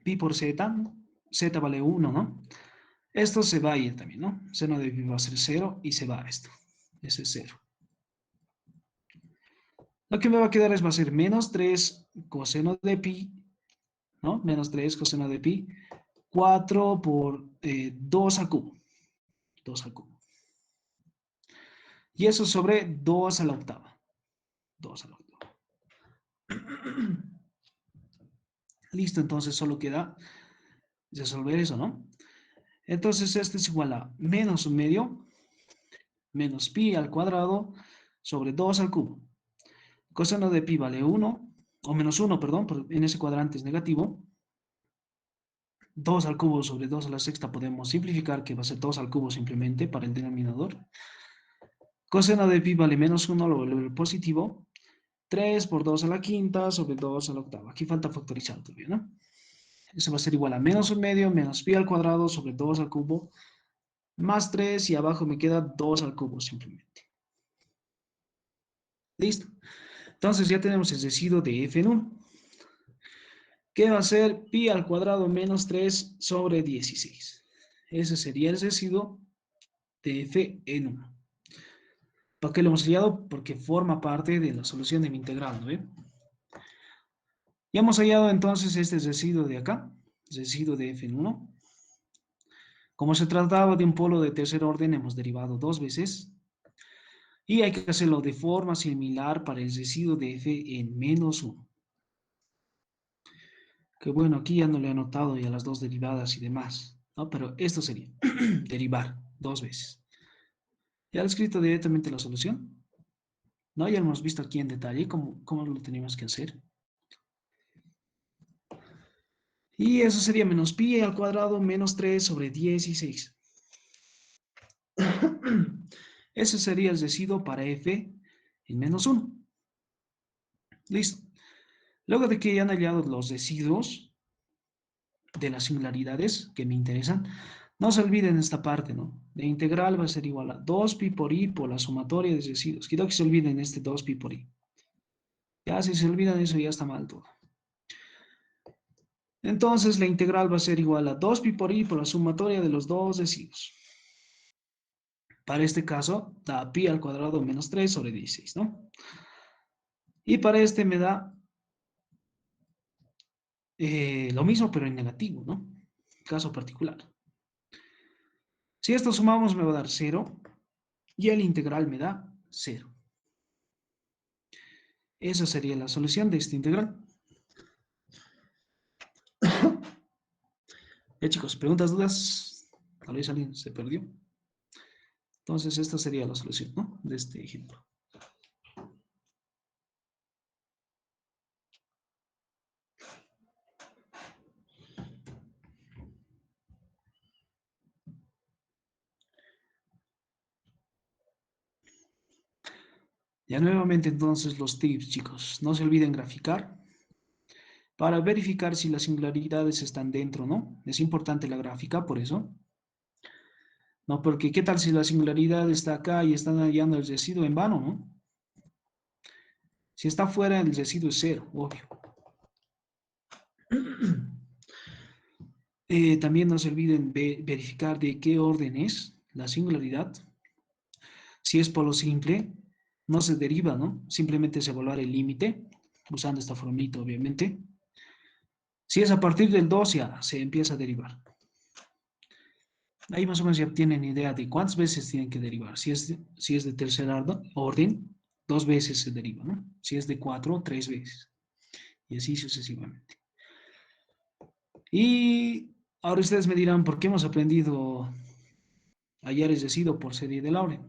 Speaker 1: pi por z, z vale 1, ¿no? Esto se va a ir también, ¿no? Seno de pi va a ser 0 y se va a esto. Ese es 0. Lo que me va a quedar va a ser menos 3 coseno de pi, ¿no? Menos 3 coseno de pi, 4 por 2 al cubo. 2 al cubo. Y eso sobre 2 a la octava. 2 a la octava. Listo, entonces solo queda resolver eso, ¿no? Entonces este es igual a menos un medio, menos pi al cuadrado, sobre 2 al cubo. Coseno de pi vale 1, o menos 1, perdón, en ese cuadrante es negativo. 2 al cubo sobre 2 a la sexta podemos simplificar, que va a ser 2 al cubo simplemente para el denominador. Coseno de pi vale menos 1, lo vuelve positivo. 3 por 2 a la quinta sobre 2 a la octava. Aquí falta factorizar todavía, ¿no? Eso va a ser igual a menos un medio, menos pi al cuadrado sobre 2 al cubo, más 3 y abajo me queda 2 al cubo simplemente. Listo. Entonces ya tenemos el residuo de f en 1. ¿Qué va a ser pi al cuadrado menos 3 sobre 16? Ese sería el residuo de f en 1. ¿Por qué lo hemos hallado? Porque forma parte de la solución de mi integral, ¿no ve? Ya hemos hallado entonces este residuo de acá, residuo de f en 1. Como se trataba de un polo de tercer orden, hemos derivado 2 veces. Y hay que hacerlo de forma similar para el residuo de f en menos 1. Que bueno, aquí ya no le he anotado ya las dos derivadas y demás, ¿no? Pero esto sería derivar 2 veces. Ya he escrito directamente la solución, ¿no? Ya hemos visto aquí en detalle cómo lo teníamos que hacer. Y eso sería menos pi al cuadrado menos 3 sobre 16. Ese sería el residuo para f en menos 1. Listo. Luego de que hayan hallado los residuos de las singularidades que me interesan, no se olviden esta parte, ¿no? La integral va a ser igual a 2 pi por i por la sumatoria de residuos. Quiero que se olviden este 2 pi por i. Ya si se olvidan eso ya está mal todo. Entonces la integral va a ser igual a 2 pi por i por la sumatoria de los dos residuos. Para este caso da pi al cuadrado menos 3 sobre 16, ¿no? Y para este me da lo mismo pero en negativo, ¿no? Caso particular. Si esto sumamos me va a dar 0 y el integral me da 0. Esa sería la solución de esta integral. Chicos, preguntas, dudas. Tal vez alguien se perdió. Entonces, esta sería la solución, ¿no? De este ejemplo. Ya nuevamente, entonces, los tips, chicos. No se olviden graficar para verificar si las singularidades están dentro, ¿no? Es importante la gráfica, por eso. No, porque ¿qué tal si la singularidad está acá y están hallando el residuo en vano, ¿no? Si está fuera, el residuo es 0, obvio. También no se olviden verificar de qué orden es la singularidad. Si es polo simple, no se deriva, ¿no? Simplemente es evaluar el límite, usando esta formita, obviamente. Si es a partir del 2, ya se empieza a derivar. Ahí más o menos ya tienen idea de cuántas veces tienen que derivar. Si es de tercer orden, 2 veces se deriva, ¿no? Si es de 4, 3 veces. Y así sucesivamente. Y ahora ustedes me dirán, ¿por qué hemos aprendido hallar el residuo por serie de Laurent?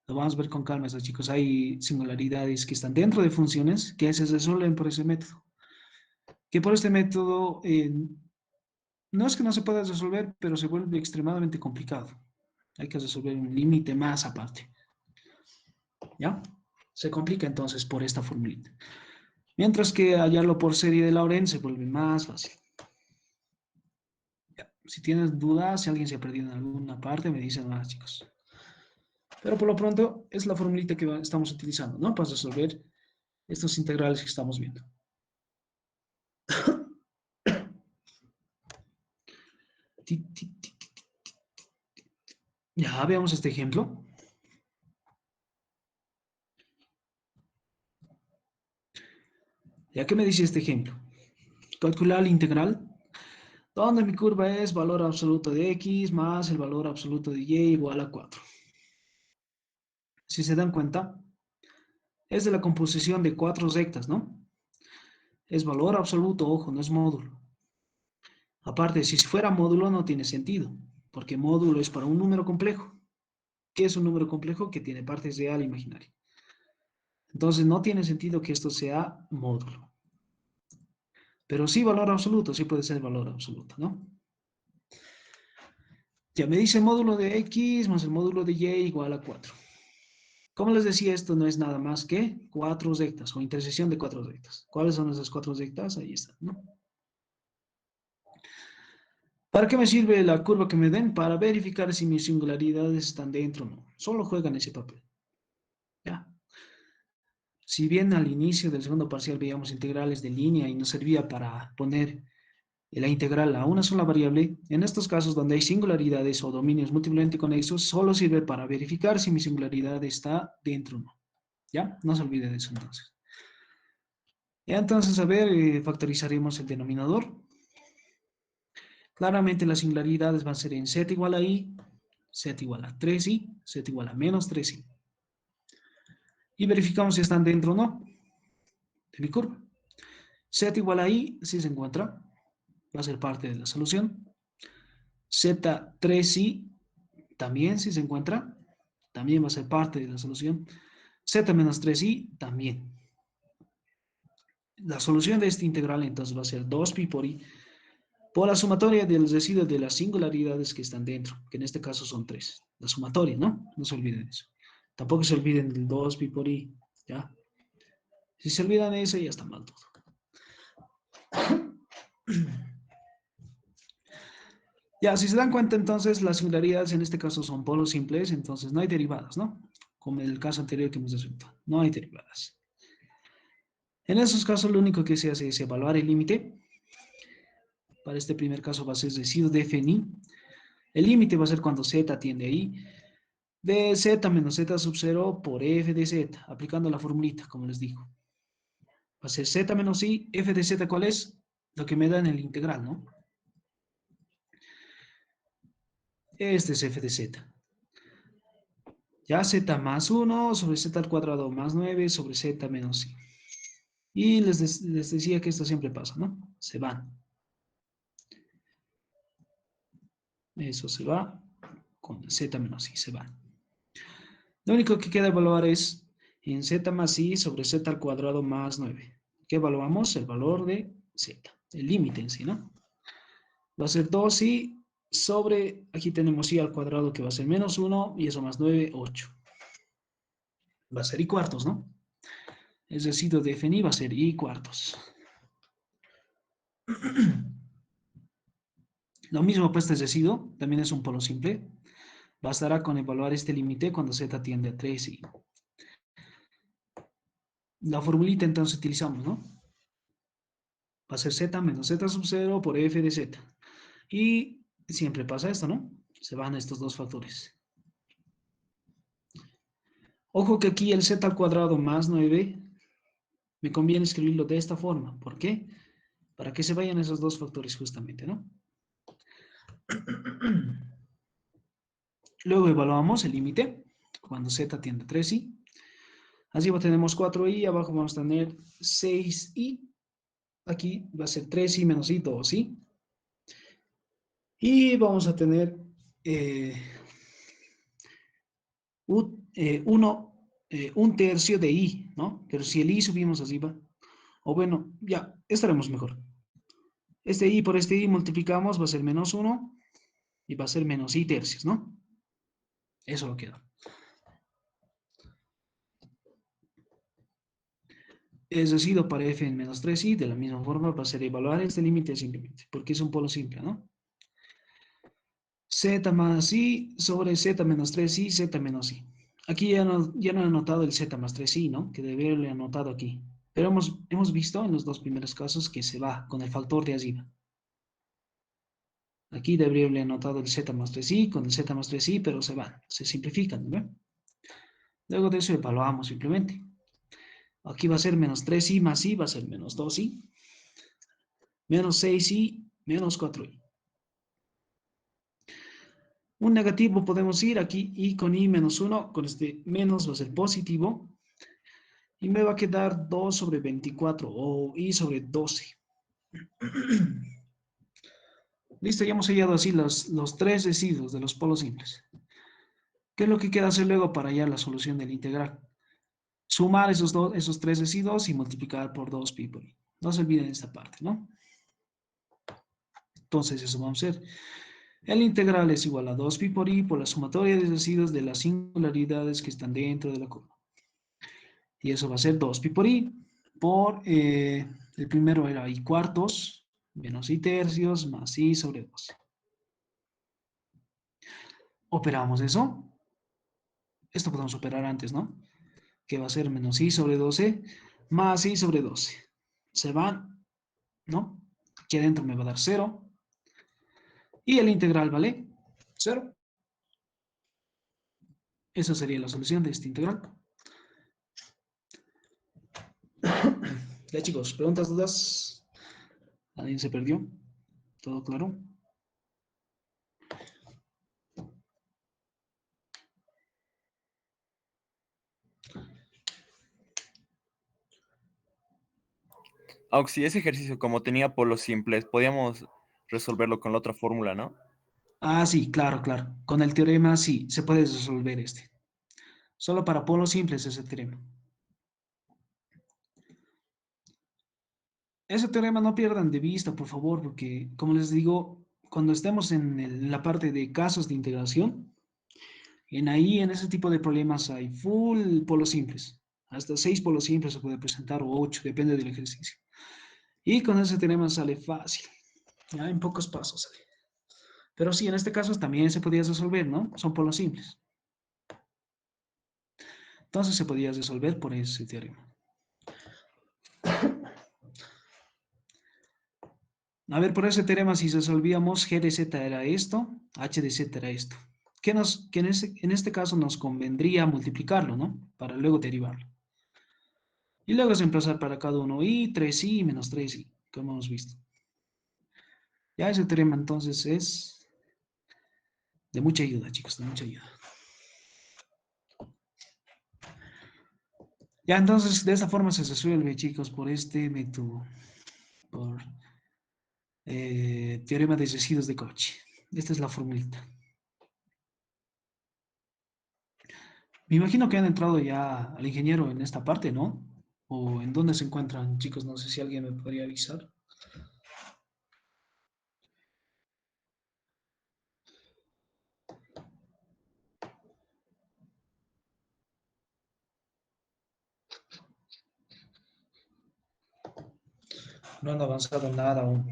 Speaker 1: Lo vamos a ver con calma, chicos. Hay singularidades que están dentro de funciones que se resuelven por ese método. Que por este método No es que no se pueda resolver, pero se vuelve extremadamente complicado. Hay que resolver un límite más aparte. ¿Ya? Se complica entonces por esta formulita. Mientras que hallarlo por serie de Laurent se vuelve más fácil. ¿Ya? Si tienes dudas, si alguien se ha perdido en alguna parte, me dicen más, chicos. Pero por lo pronto es la formulita que estamos utilizando, ¿no? Para resolver estos integrales que estamos viendo. Ya veamos este ejemplo. ¿Ya qué me dice este ejemplo? Calcular la integral donde mi curva es valor absoluto de x más el valor absoluto de y igual a 4. Si se dan cuenta, es de la composición de cuatro rectas, ¿no? Es valor absoluto, ojo, no es módulo. Aparte, si fuera módulo no tiene sentido, porque módulo es para un número complejo. ¿Qué es un número complejo? Que tiene partes real e imaginaria. Entonces no tiene sentido que esto sea módulo. Pero sí valor absoluto, sí puede ser valor absoluto, ¿no? Ya me dice módulo de x más el módulo de y igual a 4. Como les decía, esto no es nada más que cuatro rectas o intersección de cuatro rectas. ¿Cuáles son esas cuatro rectas? Ahí están, ¿no? ¿Para qué me sirve la curva que me den? Para verificar si mis singularidades están dentro o no. Solo juegan ese papel. ¿Ya? Si bien al inicio del segundo parcial veíamos integrales de línea y nos servía para poner la integral a una sola variable, en estos casos donde hay singularidades o dominios múltiplemente conexos, solo sirve para verificar si mi singularidad está dentro o no. ¿Ya? No se olvide de eso entonces. Ya entonces, a ver, factorizaremos el denominador. Claramente las singularidades van a ser en z igual a i, z igual a 3i, z igual a menos 3i. Y verificamos si están dentro o no de mi curva. Z igual a i, si se encuentra, va a ser parte de la solución. Z3i, también si se encuentra, también va a ser parte de la solución. Z menos 3i, también. La solución de esta integral entonces va a ser 2pi por i por la sumatoria del residuo de las singularidades que están dentro, que en este caso son 3. La sumatoria, ¿no? No se olviden de eso. Tampoco se olviden del 2pi por i, ¿ya? Si se olvidan de eso, ya está mal todo. Ya, si se dan cuenta, entonces, las singularidades en este caso son polos simples, entonces no hay derivadas, ¿no? Como en el caso anterior que hemos resuelto. No hay derivadas. En esos casos, lo único que se hace es evaluar el límite. Para este primer caso va a ser residuo de f en i. El límite va a ser cuando z tiende a i. De z menos z sub 0 por f de z, aplicando la formulita, como les digo. Va a ser z menos i, f de z, ¿cuál es? Lo que me da en el integral, ¿no? Este es f de z. Ya z más 1 sobre z al cuadrado más 9 sobre z menos i. Y les decía que esto siempre pasa, ¿no? Se van. Eso se va con z menos i, se van. Lo único que queda evaluar es en z más i sobre z al cuadrado más 9. ¿Qué evaluamos? El valor de z, el límite en sí, ¿no? Va a ser 2i sobre, aquí tenemos i al cuadrado que va a ser menos 1 y eso más 9, 8. Va a ser i cuartos, ¿no? El residuo de f en i va a ser i cuartos. Lo mismo pues este residuo, también es un polo simple. Bastará con evaluar este límite cuando z tiende a 3i. La formulita entonces utilizamos, ¿no? Va a ser z menos z sub 0 por f de z. Y siempre pasa esto, ¿no? Se van estos dos factores. Ojo que aquí el z al cuadrado más 9 me conviene escribirlo de esta forma. ¿Por qué? Para que se vayan esos dos factores justamente, ¿no? Luego evaluamos el límite cuando z tiende a 3i. Arriba tenemos 4i, abajo vamos a tener 6i. Aquí va a ser 3i menos i, 2i. Y vamos a tener un tercio de i, ¿no? Pero si el i subimos arriba, o bueno, ya, estaremos mejor. Este i por este i multiplicamos, va a ser menos 1 y va a ser menos i tercios, ¿no? Eso lo queda. Es decir, para f en menos 3i, de la misma forma va a ser evaluar este límite simplemente, porque es un polo simple, ¿no? Z más i sobre z menos 3i, z menos i. Aquí ya no he anotado el z más 3i, ¿no? Que debería haberle anotado aquí. Pero hemos visto en los dos primeros casos que se va con el factor de arriba. Aquí debería haberle anotado el z más 3i con el z más 3i, pero se van, se simplifican, ¿no? Luego de eso evaluamos simplemente. Aquí va a ser menos 3i más i, va a ser menos 2i, menos 6i, menos 4i. Un negativo podemos ir aquí, i con i menos 1, con este menos va a ser positivo, y me va a quedar 2 sobre 24, o i sobre 12. Listo, ya hemos hallado así los tres residuos de los polos simples. ¿Qué es lo que queda hacer luego para hallar la solución del integral? Sumar esos tres residuos y multiplicar por 2 pi por i. No se olviden esta parte, ¿no? Entonces eso vamos a hacer. El integral es igual a 2 pi por i por la sumatoria de residuos de las singularidades que están dentro de la curva. Y eso va a ser 2 pi por i por, el primero era i cuartos, menos i tercios, más i sobre 12. Operamos eso. Esto podemos operar antes, ¿no? Que va a ser menos i sobre 12 más i sobre 12. Se van, ¿no? Aquí adentro me va a dar 0. Y el integral vale 0. Esa sería la solución de este integral. Ya chicos, preguntas, dudas. ¿Alguien se perdió? ¿Todo claro?
Speaker 2: Auxi, ese ejercicio, como tenía polos simples, podíamos resolverlo con la otra fórmula, ¿no?
Speaker 1: Ah, sí, claro, claro. Con el teorema sí, se puede resolver este. Solo para polos simples ese teorema. Ese teorema no pierdan de vista, por favor, porque, como les digo, cuando estemos en la parte de casos de integración, en ese tipo de problemas hay full polos simples. Hasta 6 polos simples se puede presentar, o 8, depende del ejercicio. Y con ese teorema sale fácil, ya en pocos pasos sale. Pero sí, en este caso también se podía resolver, ¿no? Son polos simples. Entonces se podía resolver por ese teorema. A ver, por ese teorema, si resolvíamos g de z era esto, h de z era esto. Que en este caso nos convendría multiplicarlo, ¿no? Para luego derivarlo. Y luego reemplazar para cada uno i, 3i menos 3i, como hemos visto. Ya ese teorema entonces es de mucha ayuda, chicos, de mucha ayuda. Ya entonces, de esta forma se resuelve, chicos, por este método, por teorema de residuos de Cauchy. Esta es la formulita. Me imagino que han entrado ya al ingeniero en esta parte, ¿no? ¿O en dónde se encuentran, chicos? No sé si alguien me podría avisar. No han avanzado nada aún.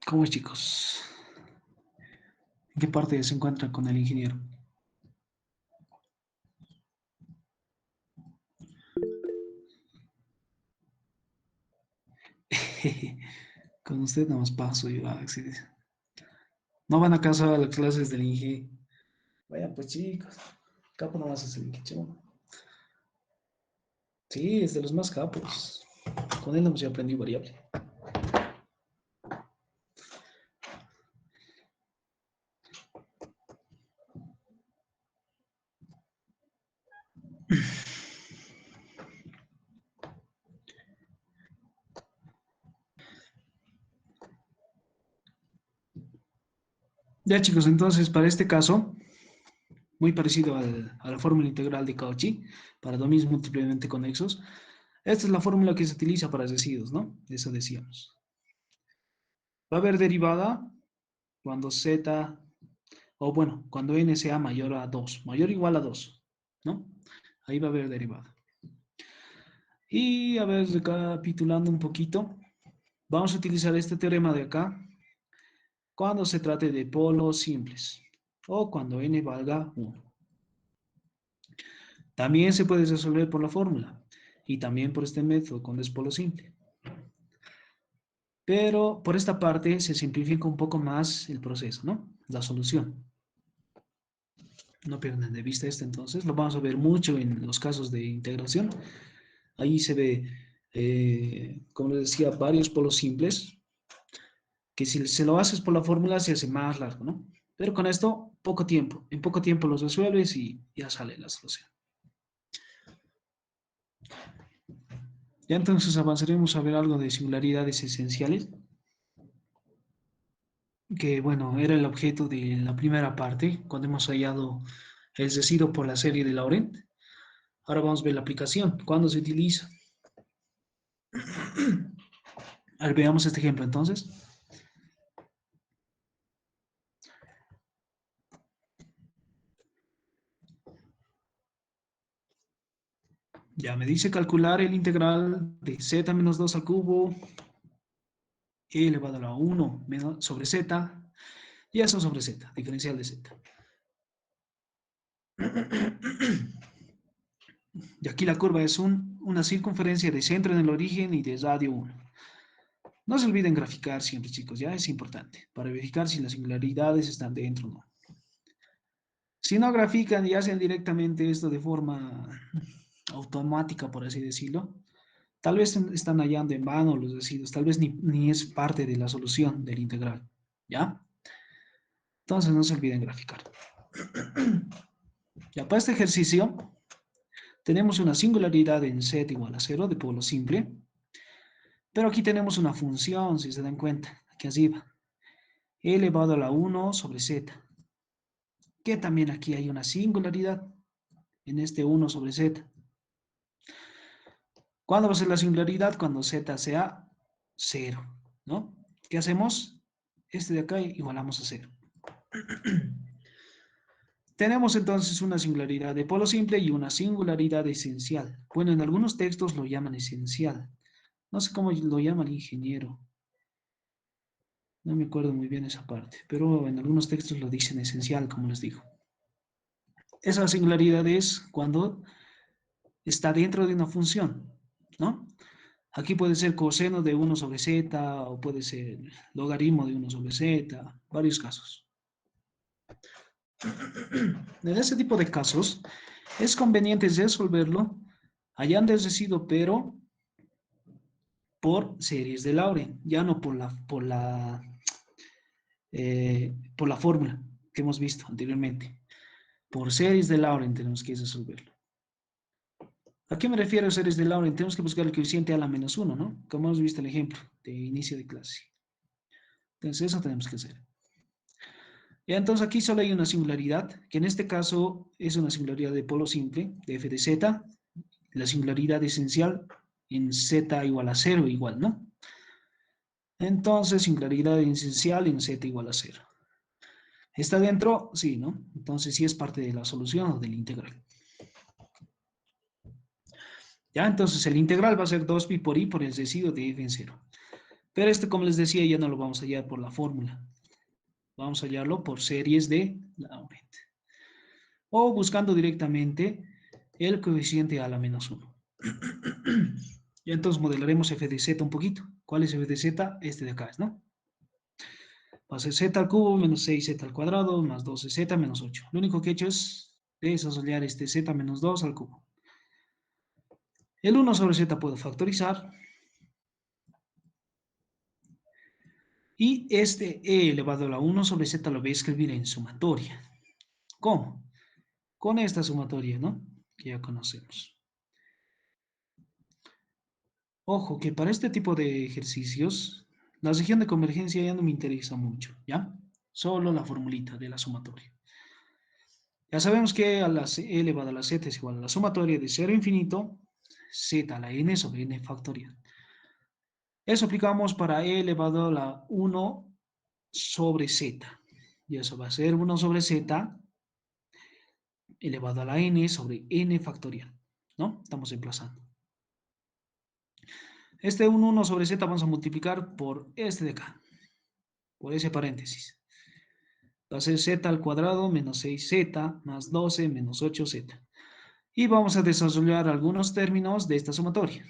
Speaker 1: ¿Cómo es, chicos? ¿En qué parte se encuentran con el ingeniero? Con usted nada más paso yo, Alex. No van a casa a las clases del Inge. Vayan pues, chicos. Capo no vas a hacer el quichón. Sí, es de los más capos. Con él hemos aprendido variable. Ya chicos, entonces para este caso, muy parecido a la fórmula integral de Cauchy, para dominos múltiplemente conexos, esta es la fórmula que se utiliza para residuos, ¿no? Eso decíamos. Va a haber derivada cuando z, o bueno, cuando n sea mayor a 2, mayor o igual a 2, ¿no? Ahí va a haber derivada. Y a ver, recapitulando un poquito, vamos a utilizar este teorema de acá cuando se trate de polos simples o cuando n valga 1. También se puede resolver por la fórmula y también por este método cuando es polo simple. Pero por esta parte se simplifica un poco más el proceso, ¿no? La solución. No pierdan de vista esto entonces. Lo vamos a ver mucho en los casos de integración. Ahí se ve, como les decía, varios polos simples, que si se lo haces por la fórmula se hace más largo, ¿no? Pero con esto, poco tiempo. En poco tiempo los resuelves y ya sale la solución. Ya entonces avanzaremos a ver algo de singularidades esenciales, que bueno, era el objeto de la primera parte, cuando hemos hallado el residuo por la serie de Laurent. Ahora vamos a ver la aplicación, cuándo se utiliza. A ver, veamos este ejemplo entonces. Ya me dice calcular el integral de z menos 2 al cubo e elevado a la 1 sobre z, y eso sobre z, diferencial de z. Y aquí la curva es una circunferencia de centro en el origen y de radio 1. No se olviden graficar siempre, chicos, ya es importante, para verificar si las singularidades están dentro o no. Si no grafican y hacen directamente esto de forma automática, por así decirlo, tal vez están hallando en vano los residuos, tal vez ni es parte de la solución del integral, ¿ya? Entonces no se olviden graficar. Ya para este ejercicio tenemos una singularidad en z igual a 0 de polo simple, pero aquí tenemos una función, si se dan cuenta, aquí arriba, elevado a la 1 sobre z, que también aquí hay una singularidad en este 1 sobre z. ¿Cuándo va a ser la singularidad? Cuando z sea 0, ¿no? ¿Qué hacemos? Este de acá igualamos a 0. Tenemos entonces una singularidad de polo simple y una singularidad esencial. Bueno, en algunos textos lo llaman esencial. No sé cómo lo llama el ingeniero. No me acuerdo muy bien esa parte, pero en algunos textos lo dicen esencial, como les digo. Esa singularidad es cuando está dentro de una función, ¿no? Aquí puede ser coseno de 1 sobre z o puede ser logaritmo de 1 sobre z, varios casos. En ese tipo de casos es conveniente resolverlo hallando el residuo, pero por series de Laurent, ya no por la fórmula que hemos visto anteriormente. Por series de Laurent tenemos que resolverlo. ¿A qué me refiero a series de Laurent? Tenemos que buscar el coeficiente a la menos 1, ¿no? Como hemos visto el ejemplo de inicio de clase. Entonces eso tenemos que hacer. Y entonces aquí solo hay una singularidad, que en este caso es una singularidad de polo simple, de f de z, la singularidad esencial en z igual a 0 igual, ¿no? Entonces, singularidad esencial en z igual a 0. ¿Está dentro? Sí, ¿no? Entonces sí es parte de la solución o del integral. Ya, entonces el integral va a ser 2pi por i por el residuo de f en 0. Pero esto, como les decía, ya no lo vamos a hallar por la fórmula. Vamos a hallarlo por series de Laurent. O buscando directamente el coeficiente a la menos 1. Y entonces modelaremos f de z un poquito. ¿Cuál es f de z? Este de acá, ¿no? Va a ser z al cubo menos 6z al cuadrado más 12z menos 8. Lo único que he hecho es desasociar este z menos 2 al cubo. El 1 sobre z puedo factorizar. Y este e elevado a la 1 sobre z lo voy a escribir en sumatoria. ¿Cómo? Con esta sumatoria, ¿no? Que ya conocemos. Ojo, que para este tipo de ejercicios, la región de convergencia ya no me interesa mucho, ¿ya? Solo la formulita de la sumatoria. Ya sabemos que a la e elevado a la z es igual a la sumatoria de 0 a infinito, z a la n sobre n factorial. Eso aplicamos para e elevado a la 1 sobre z. Y eso va a ser 1 sobre z elevado a la n sobre n factorial. ¿No? Estamos emplazando. Este 1 sobre z vamos a multiplicar por este de acá. Por ese paréntesis. Va a ser z al cuadrado menos 6z más 12 menos 8z. Y vamos a desarrollar algunos términos de esta sumatoria.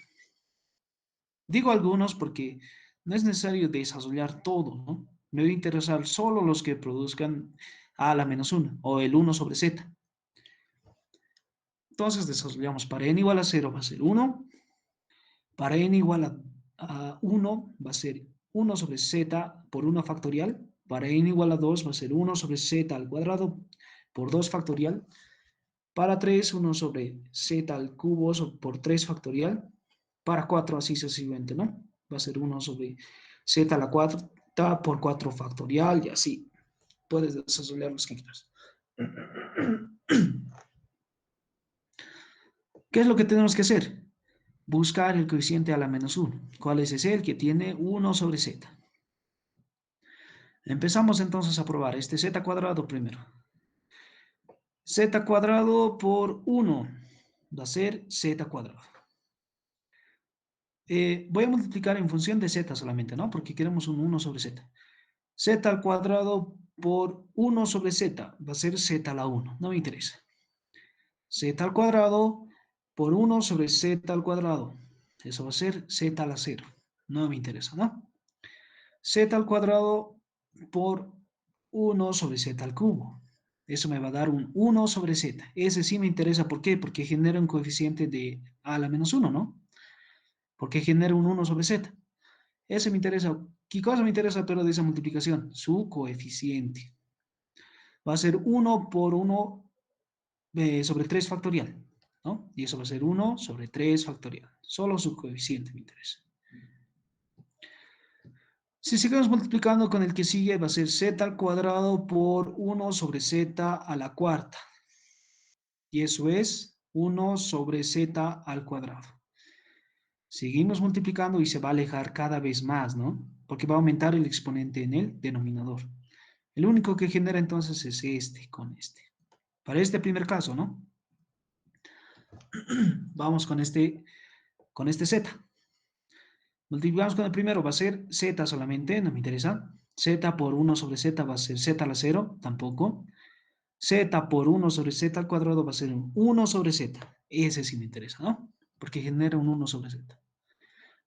Speaker 1: Digo algunos porque no es necesario desarrollar todo, ¿no? Me voy a interesar solo los que produzcan a la menos 1 o el 1 sobre z. Entonces desarrollamos para n igual a 0 va a ser 1. Para n igual a 1 va a ser 1 sobre z por 1 factorial. Para n igual a 2 va a ser 1 sobre z al cuadrado por 2 factorial. Para 3, 1 sobre z al cubo por 3 factorial. Para 4, así sucesivamente, ¿no? Va a ser 1 sobre z a la cuarta por 4 factorial y así. Puedes desarrollar los que quieras. ¿Qué es lo que tenemos que hacer? Buscar el coeficiente a la menos 1. ¿Cuál es ese? El que tiene 1 sobre z. Empezamos entonces a probar este z cuadrado primero. Z cuadrado por 1 va a ser z cuadrado. Voy a multiplicar en función de z solamente, ¿no? Porque queremos un 1 sobre z. Z al cuadrado por 1 sobre z va a ser z a la 1. No me interesa. Z al cuadrado por 1 sobre z al cuadrado. Eso va a ser z a la 0. No me interesa, ¿no? Z al cuadrado por 1 sobre z al cubo. Eso me va a dar un 1 sobre z. Ese sí me interesa. ¿Por qué? Porque genera un coeficiente de a la menos 1, ¿no? Porque genera un 1 sobre z. Ese me interesa. ¿Qué cosa me interesa pero de esa multiplicación? Su coeficiente. Va a ser 1 por 1 sobre 3 factorial, ¿no? Y eso va a ser 1 sobre 3 factorial. Solo su coeficiente me interesa. Si seguimos multiplicando con el que sigue, va a ser z al cuadrado por 1 sobre z a la cuarta. Y eso es 1 sobre z al cuadrado. Seguimos multiplicando y se va a alejar cada vez más, ¿no? Porque va a aumentar el exponente en el denominador. El único que genera entonces es este con este. Para este primer caso, ¿no? Vamos con este z. Multiplicamos con el primero, va a ser z solamente, no me interesa. Z por 1 sobre z va a ser z a la 0, tampoco. Z por 1 sobre z al cuadrado va a ser un 1 sobre z. Ese sí me interesa, ¿no? Porque genera un 1 sobre z.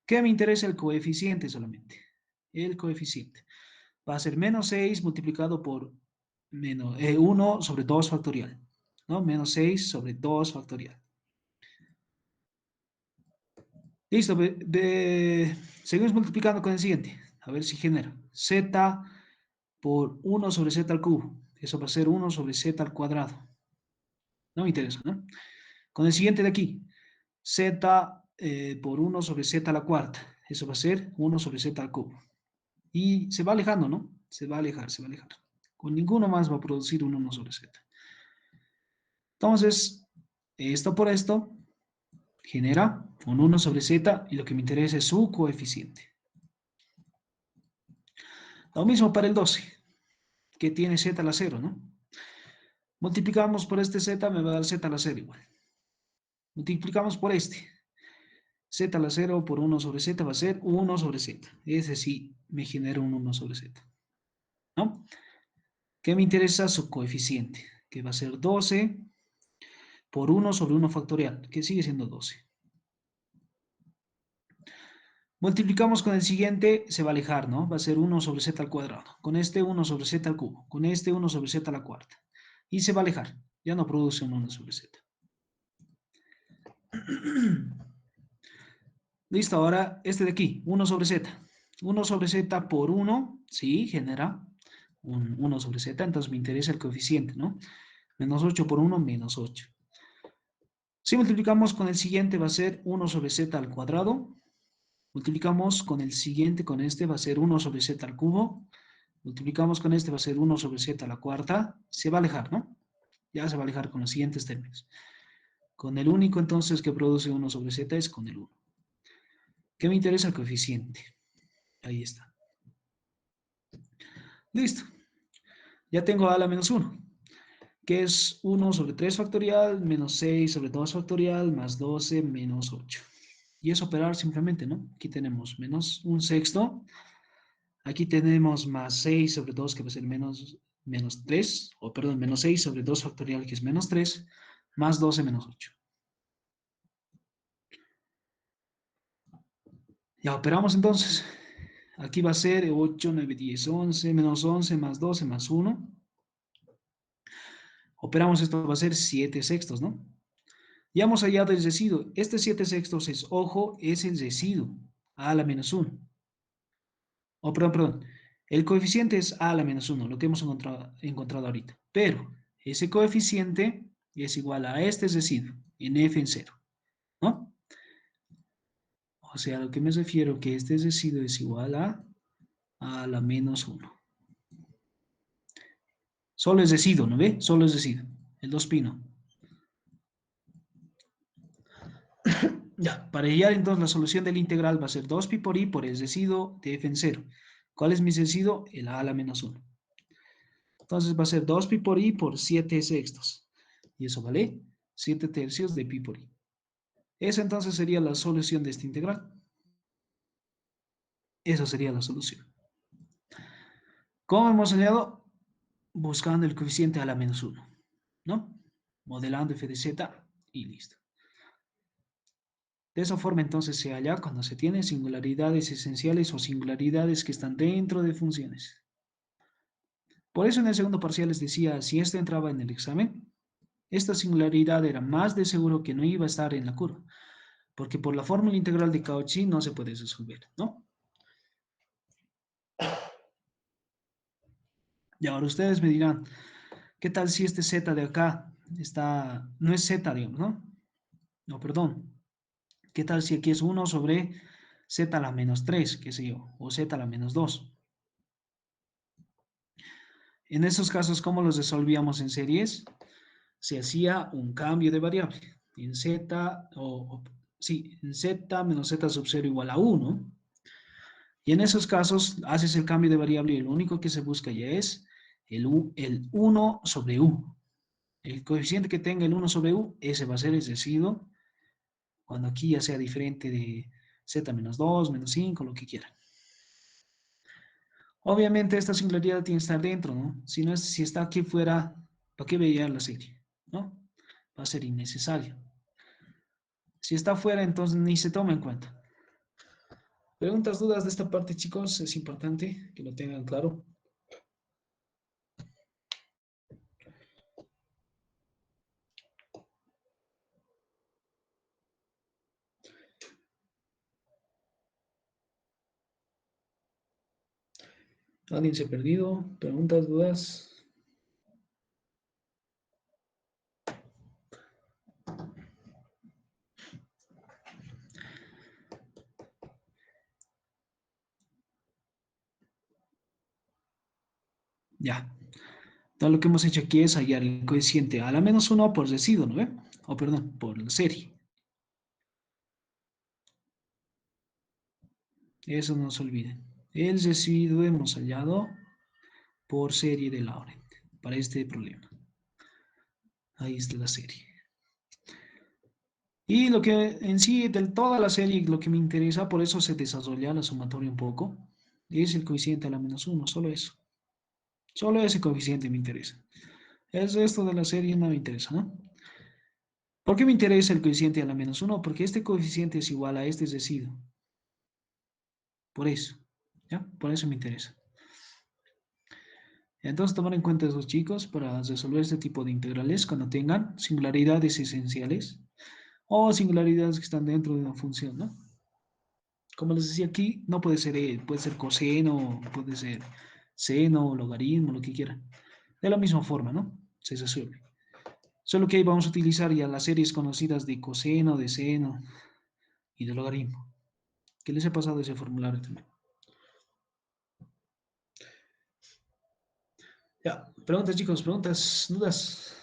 Speaker 1: ¿Qué me interesa? El coeficiente solamente. El coeficiente. Va a ser menos 6 multiplicado por 1 sobre 2 factorial. ¿No? Menos 6 sobre 2 factorial. Listo. Seguimos multiplicando con el siguiente. A ver si genera. Z por 1 sobre z al cubo. Eso va a ser 1 sobre z al cuadrado. No me interesa, ¿no? Con el siguiente de aquí. Z por 1 sobre z a la cuarta. Eso va a ser 1 sobre z al cubo. Y se va alejando, ¿no? Se va a alejar, se va a alejar. Con ninguno más va a producir un 1 sobre z. Entonces, esto por esto genera un 1 sobre z y lo que me interesa es su coeficiente. Lo mismo para el 12, que tiene z a la 0, ¿no? Multiplicamos por este z, me va a dar z a la 0 igual. Multiplicamos por este. Z a la 0 por 1 sobre z va a ser 1 sobre z. Ese sí me genera un 1 sobre z. ¿No? ¿Qué me interesa? Su coeficiente, que va a ser 12 por 1 sobre 1 factorial, que sigue siendo 12. Multiplicamos con el siguiente, se va a alejar, ¿no? Va a ser 1 sobre z al cuadrado. Con este 1 sobre z al cubo. Con este 1 sobre z a la cuarta. Y se va a alejar. Ya no produce un 1 sobre z. Listo, ahora este de aquí, 1 sobre z. 1 sobre z por 1, sí, genera un 1 sobre z, entonces me interesa el coeficiente, ¿no? Menos 8 por 1, menos 8. Si multiplicamos con el siguiente va a ser 1 sobre z al cuadrado. Multiplicamos con el siguiente, con este va a ser 1 sobre z al cubo. multiplicamos con este, va a ser 1 sobre z a la cuarta, se va a alejar, ¿no? Ya se va a alejar con los siguientes términos. Con el único entonces que produce 1 sobre z es con el 1. ¿Qué me interesa? El coeficiente. Ahí está. Listo. Ya tengo a la menos 1, que es 1 sobre 3 factorial menos 6 sobre 2 factorial más 12 menos 8. Y es operar simplemente, ¿no? Aquí tenemos menos un sexto. Aquí tenemos más 6 sobre 2, que va a ser menos 3, o perdón, menos 6 sobre 2 factorial, que es menos 3, más 12 menos 8. Ya operamos entonces. Aquí va a ser 8, 9, 10, 11, menos 11, más 12, más 1. Operamos esto, va a ser 7 sextos, ¿no? Ya hemos hallado el residuo. Este 7 sextos es, ojo, es el residuo, a la menos 1. Oh, perdón. El coeficiente es a la menos 1, lo que hemos encontrado ahorita. Pero ese coeficiente es igual a este residuo, en f en 0, ¿no? O sea, a lo que me refiero que este residuo es igual a la menos 1. Solo es residuo, ¿no ve? Solo es residuo. El 2pi no. Ya, para hallar entonces la solución del integral va a ser 2pi por i por el residuo de f en 0. ¿Cuál es mi residuo? El a la menos 1. Entonces va a ser 2pi por i por 7 sextos. Y eso vale 7 tercios de pi por i. Esa entonces sería la solución de este integral. Esa sería la solución. ¿Cómo hemos hallado? Buscando el coeficiente a la menos 1, ¿no? Modelando f de z y listo. De esa forma entonces se halla cuando se tiene singularidades esenciales o singularidades que están dentro de funciones. Por eso en el segundo parcial les decía, si esto entraba en el examen, esta singularidad era más de seguro que no iba a estar en la curva, porque por la fórmula integral de Cauchy no se puede resolver, ¿no? Y ahora ustedes me dirán, ¿qué tal si este z de acá no es z, digamos, ¿no? No, perdón. ¿Qué tal si aquí es 1 sobre z a la menos 3, qué sé yo, o z a la menos 2? En esos casos, ¿cómo los resolvíamos en series? Se hacía un cambio de variable. En z, sí, en z menos z sub 0 igual a 1. Y en esos casos haces el cambio de variable y lo único que se busca ya es el 1 sobre u. El coeficiente que tenga el 1 sobre u, ese va a ser el residuo cuando aquí ya sea diferente de z menos 2, menos 5, lo que quieran. Obviamente esta singularidad tiene que estar dentro, ¿no? Si está aquí fuera, ¿para qué veía la serie? ¿No? Va a ser innecesario. Si está fuera, entonces ni se toma en cuenta. Preguntas, dudas de esta parte, chicos, es importante que lo tengan claro. ¿Alguien se ha perdido? ¿Preguntas, dudas? Ya. Entonces lo que hemos hecho aquí es hallar el coeficiente a la menos 1 por residuo, ¿no ve? O perdón, por la serie. Eso no se olviden. El residuo hemos hallado por serie de Laurent para este problema. Ahí está la serie. Y lo que en sí, de toda la serie, lo que me interesa, por eso se desarrolla la sumatoria un poco, es el coeficiente a la menos 1, solo eso. Solo ese coeficiente me interesa. El resto de la serie no me interesa, ¿no? ¿Por qué me interesa el coeficiente a la menos 1? Porque este coeficiente es igual a este residuo. Por eso, ¿ya? Por eso me interesa. Entonces, tomar en cuenta esos chicos para resolver este tipo de integrales cuando tengan singularidades esenciales o singularidades que están dentro de una función, ¿no? Como les decía aquí, no puede ser coseno, puede ser seno, logaritmo, lo que quieran. De la misma forma, ¿no? Se resuelve. Solo que ahí vamos a utilizar ya las series conocidas de coseno, de seno y de logaritmo. ¿Qué les he pasado ese formulario también? Ya, preguntas chicos, preguntas, dudas.